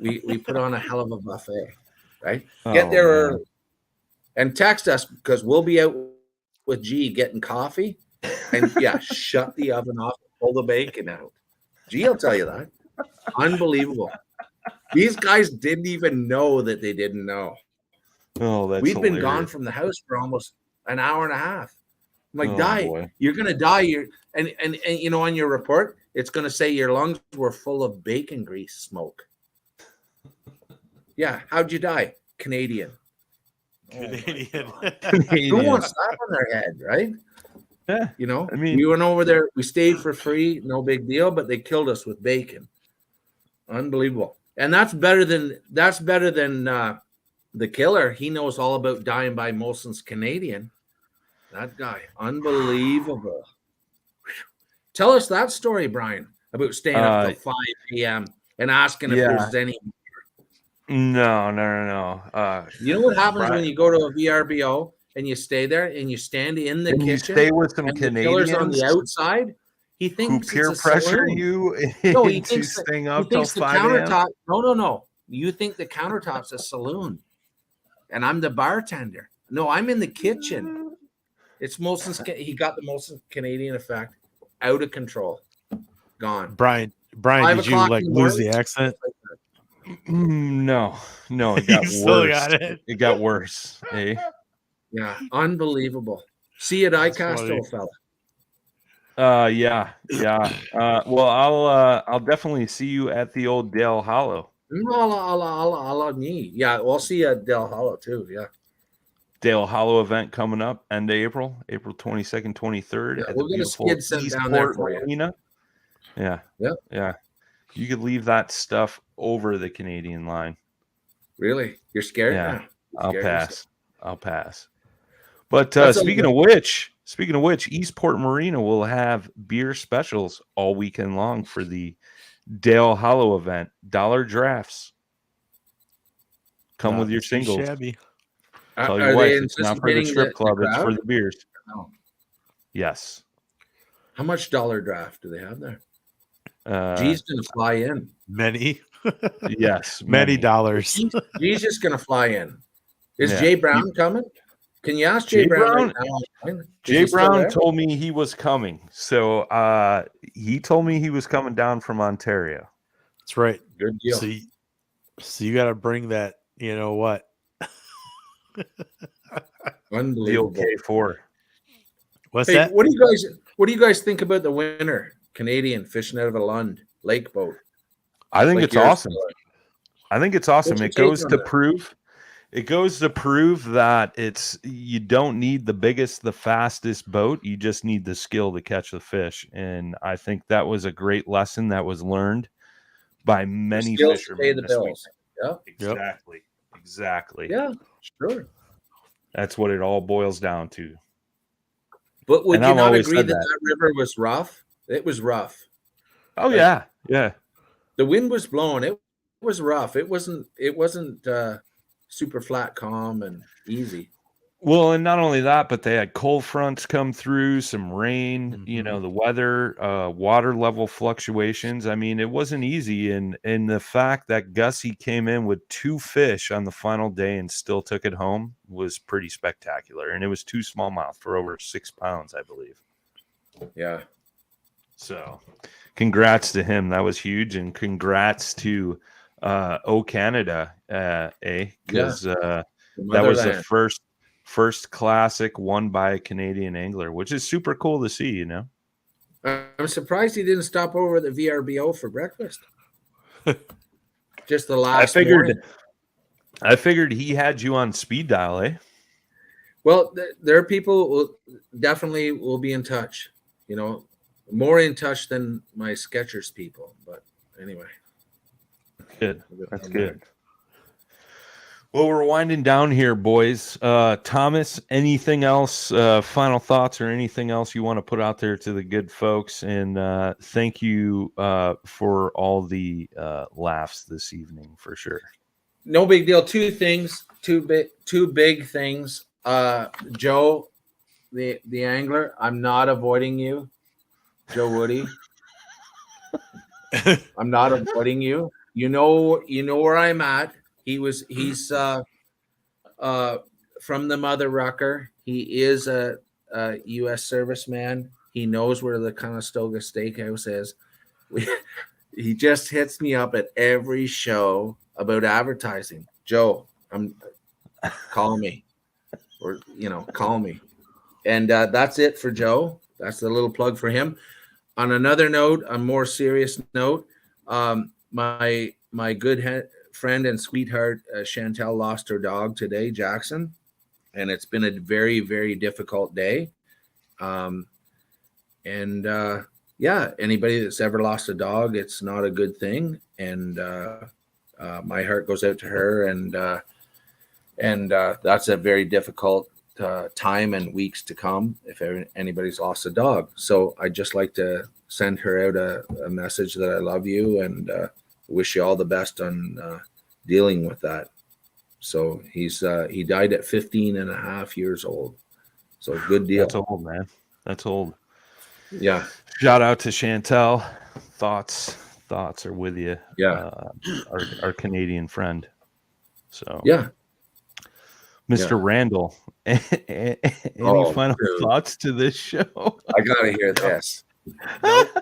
we put on a hell of a buffet, right? Get there early and text us because we'll be out with G getting coffee. And yeah, shut the oven off, pull the bacon out. G will tell you that. Unbelievable. These guys didn't even know that they didn't know. Oh, that's We've been gone from the house for almost an hour and a half. I'm like, die. You're gonna die. And on your report, it's gonna say your lungs were full of bacon grease smoke. Yeah, how'd you die? Canadian. Canadian. Who wants that on their head, right? Yeah. I mean, we went over there, we stayed for free, no big deal, but they killed us with bacon. Unbelievable. And that's better than the killer. He knows all about dying by Molson's Canadian. That guy, unbelievable. Tell us that story, Brian, about staying up till 5 p.m. and asking if there's any. No. You know what happens when you go to a VRBO and you stay there and you stand in the kitchen? You stay with some and Canadians the killer's on the outside. He Who thinks peer it's a pressure saloon. you No, he into thinks staying he up till thinks the 5 a.m.? countertop. No. You think the countertop's a saloon, and I'm the bartender. No, I'm in the kitchen. It's Molson's. He got the Molson Canadian effect out of control. Gone. Brian, 5 did you o'clock like in the lose the morning? accent? No, it You got still worse. got it? It got worse. Eh? Yeah, unbelievable. See you at That's ICAST, funny. old fella. Yeah. Well, I'll definitely see you at the old Dale Hollow. Yeah, we'll see you at Del Hollow too. Yeah. Dale Hollow event coming up end of April 22nd, 23rd Yeah, at we'll the get a beautiful skid sent down there Eastport for you. Marina. Yeah. Yeah. You could leave that stuff over the Canadian line. Really? You're scared? Yeah. now? You're I'll scared pass. But That's speaking okay. of which, Eastport Marina will have beer specials all weekend long for the Dale Hollow event. $1 drafts. Come with your Too singles. shabby. Tell Are your wife they it's not for the anticipating strip club, it's for crowd? the beers. No. Yes. How much dollar draft do they have there? Uh, G's gonna fly in. Many. yes. Many dollars. G's just gonna fly in. Is Yeah. Jay Brown coming? Can you ask Jay Jay Brown? Brown- Right now online? Is Jay he still Brown there? told me he was coming. So he told me he was coming down from Ontario. That's right. Good deal. So you got to bring that. You know what? The Unbelievable. OK4. What's Hey, that? what do you guys think about the winner? Canadian fishing out of a Lund lake boat. I think Like it's yours, awesome. Miller. I think it's awesome. What's your It goes take on to that? prove that you don't need the biggest, the fastest boat. You just need the skill to catch the fish. And I think that was a great lesson that was learned by many skills fishermen. pay the this bills. week. Yeah. Exactly. Yeah, sure. That's what it all boils down to. But would And you I've not always agree said that that. that river was rough? It was rough. Oh Like- yeah. The wind was blowing. It was rough. It wasn't super flat, calm, and easy. Well, and not only that, but they had cold fronts come through, some rain, the weather, water level fluctuations. I mean, it wasn't easy. And the fact that Gussie came in with 2 fish on the final day and still took it home was pretty spectacular. And it was 2 smallmouth for over 6 pounds, I believe. Yeah. So congrats to him. That was huge. And congrats to O Canada, because that was the first classic won by a Canadian angler, which is super cool to see, I'm surprised he didn't stop over at the VRBO for breakfast. Just the last morning. I figured he had you on speed dial, eh? Well, there are people who definitely will be in touch, more in touch than my Skechers people. But anyway. Good. That's good. Well, we're winding down here, boys. Thomas, anything else, final thoughts or anything else you want to put out there to the good folks? And thank you for all the laughs this evening, for sure. No big deal. Two big things. Joe, the angler, I'm not avoiding you. Joe Woody. I'm not avoiding you. You know where I'm at. He's from the Mother Rucker. He is a U.S. serviceman. He knows where the Conestoga Steakhouse is. He just hits me up at every show about advertising. Joe, call me, or call me. And that's it for Joe. That's the little plug for him. On another note, a more serious note, my good friend and sweetheart Chantel lost her dog today, Jackson, and it's been a very, very difficult day. Anybody that's ever lost a dog, it's not a good thing, and my heart goes out to her, and that's a very difficult time and weeks to come if anybody's lost a dog. So I'd just like to send her out a message that I love you and wish you all the best on dealing with that. So he died at 15 and a half years old. So good deal. That's old, man. That's old. Yeah. Shout out to Chantel. Thoughts are with you. Yeah. Our Canadian friend. So Yeah. Mr. Randall, any final thoughts to this show? I gotta hear this.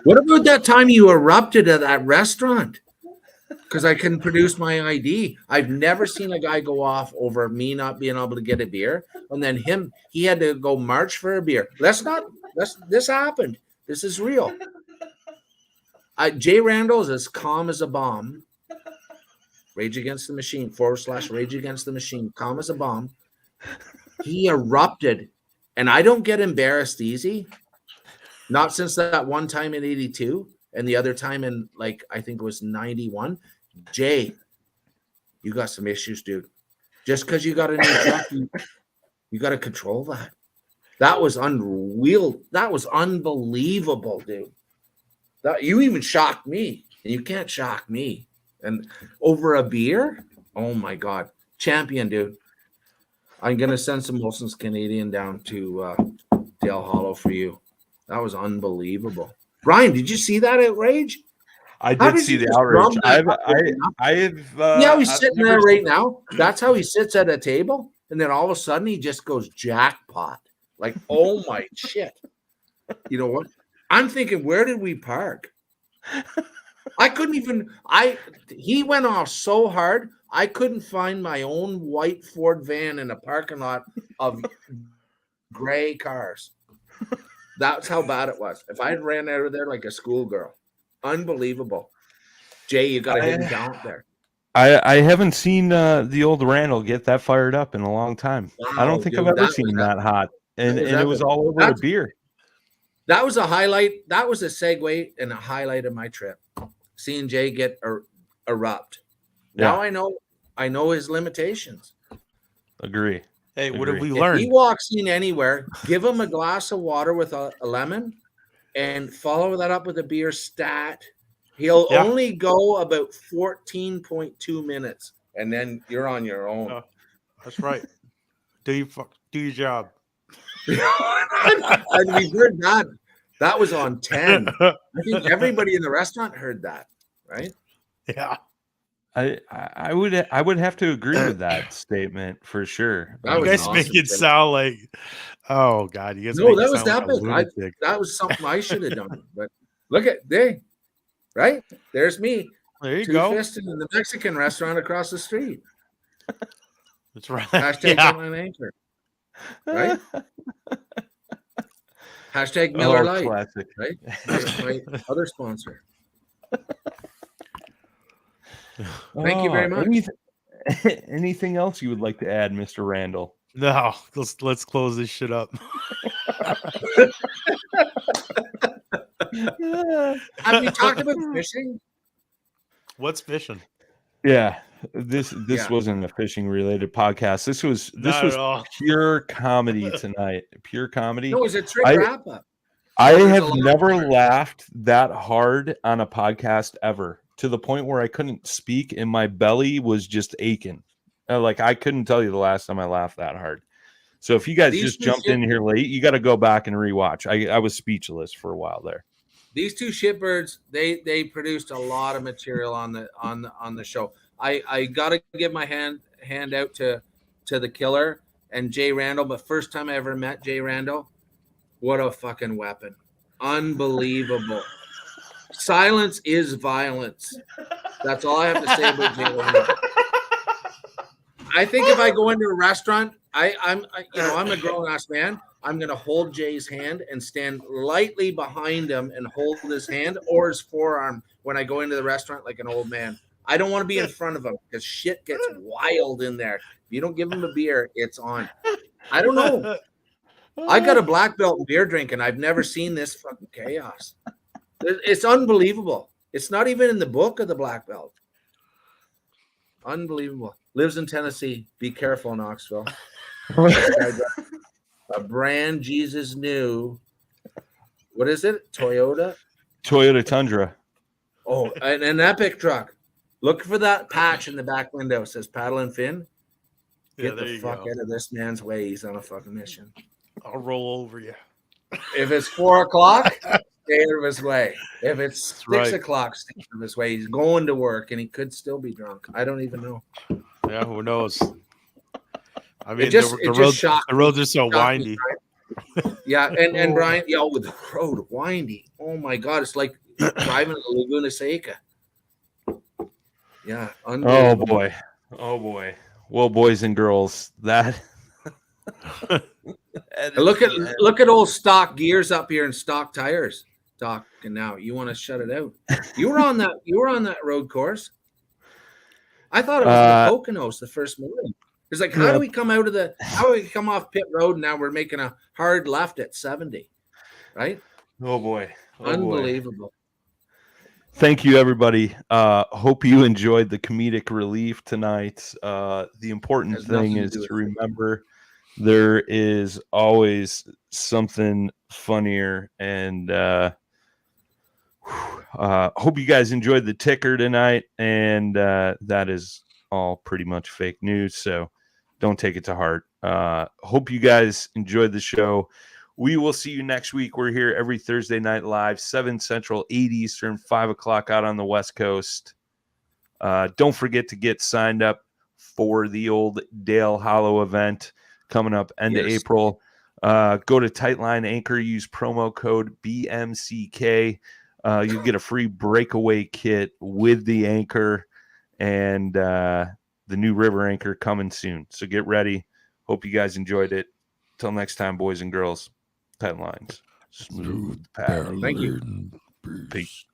What about that time you erupted at that restaurant? Because I can produce my ID. I've never seen a guy go off over me not being able to get a beer, and then he had to go march for a beer. This happened. This is real. Jay Randall is as calm as a bomb. Rage Against the Machine, / Rage Against the Machine, calm as a bomb. He erupted, and I don't get embarrassed easy. Not since that one time in 82 and the other time in, like, I think it was 91. Jay, you got some issues, dude. Just because you got a new truck, you got to control that. That was unreal. That was unbelievable, dude. You even shocked me, and you can't shock me. And over a beer? Oh, my God. Champion, dude. I'm going to send some Wilson's Canadian down to Dale Hollow for you. That was unbelievable. Brian, did you see that outrage? I did see the outrage. He's sitting there right now. That's how he sits at a table. And then all of a sudden he just goes jackpot. Like, oh, my shit. You know what? I'm thinking, where did we park? I couldn't even, he went off so hard, I couldn't find my own white Ford van in a parking lot of gray cars. That's how bad it was. If I had ran out of there like a schoolgirl, unbelievable. Jay, you got a hidden talent there. I haven't seen the old Randall get that fired up in a long time. Wow, I don't think I've ever seen that hot. And it was all over a beer. That was a highlight. That was a segue and a highlight of my trip. Seeing Jay get erupt. Now I know his limitations. Agree. Hey, what have we learned? If he walks in anywhere, give him a glass of water with a lemon and follow that up with a beer stat. He'll only go about 14.2 minutes, and then you're on your own. That's right. Do your job. And we heard that. That was on 10. I think everybody in the restaurant heard that, right? Yeah. I would have to agree with that statement for sure. You guys make it sound like, oh God, you guys. No, that was epic. That was something I should have done. But look at right? There's me. There you go. Two-fisted in the Mexican restaurant across the street. That's right. Hashtag Tightline Anchor. Right? Hashtag Miller Lite. Classic. Right? That's my other sponsor. Thank you very much. Anything else you would like to add, Mr. Randall? No, let's close this shit up. Have you talked about fishing? What's fishing? Yeah, this wasn't a fishing related podcast. This was pure comedy tonight. Pure comedy. No, it was a trick wrap up. I have never laughed that hard on a podcast ever, to the point where I couldn't speak and my belly was just aching. Like, I couldn't tell you the last time I laughed that hard. So if you guys just jumped in here late, you got to go back and rewatch. I was speechless for a while there. These two shitbirds, they produced a lot of material on the show. I got to give my hand out to the killer and Jay Randall. But first time I ever met Jay Randall, what a fucking weapon! Unbelievable. Silence is violence. That's all I have to say about Jay Randall. I think if I go into a restaurant, I'm a grown ass man. I'm gonna hold Jay's hand and stand lightly behind him and hold his hand or his forearm when I go into the restaurant like an old man. I don't want to be in front of him because shit gets wild in there. If you don't give him a beer, it's on. I don't know. I got a black belt in beer drinking. I've never seen this fucking chaos. It's unbelievable. It's not even in the book of the black belt. Unbelievable. Lives in Tennessee. Be careful, Knoxville. A brand Jesus knew. What is it? Toyota Tundra. Oh, an epic truck. Look for that patch in the back window. It says Paddle and Fin. Get the fuck out of this man's way. He's on a fucking mission. I'll roll over you. If it's 4 o'clock, stay out of his way. If it's 6 right. o'clock, stay out of his way. He's going to work, and he could still be drunk. I don't even know. Yeah, who knows? I mean, shocked the roads are so me, windy. Brian. Yeah, and Brian, with the road windy. Oh my God, it's like driving to Laguna Seca. Yeah. Oh boy. Well, boys and girls, that. look at old stock gears up here and stock tires. Doc, and now you want to shut it out. You were on that road course. I thought it was the Poconos the first morning. It's like, how do we come off pit road? Now we're making a hard left at 70, right? Oh boy. Unbelievable. Thank you, everybody. Hope you enjoyed the comedic relief tonight. The important thing is to remember there is always something funnier, and hope you guys enjoyed the ticker tonight. And that is all pretty much fake news, so don't take it to heart. Hope you guys enjoyed the show. We will see you next week. We're here every Thursday night live, 7 Central, 8 Eastern, 5 o'clock out on the West Coast. Don't forget to get signed up for the old Dale Hollow event coming up end of April. Go to Tightline Anchor, use promo code BMCK. You'll get a free breakaway kit with the anchor and the new river anchor coming soon. So get ready. Hope you guys enjoyed it. Till next time, boys and girls. Tight lines. Smooth paddle. Thank you. Peace.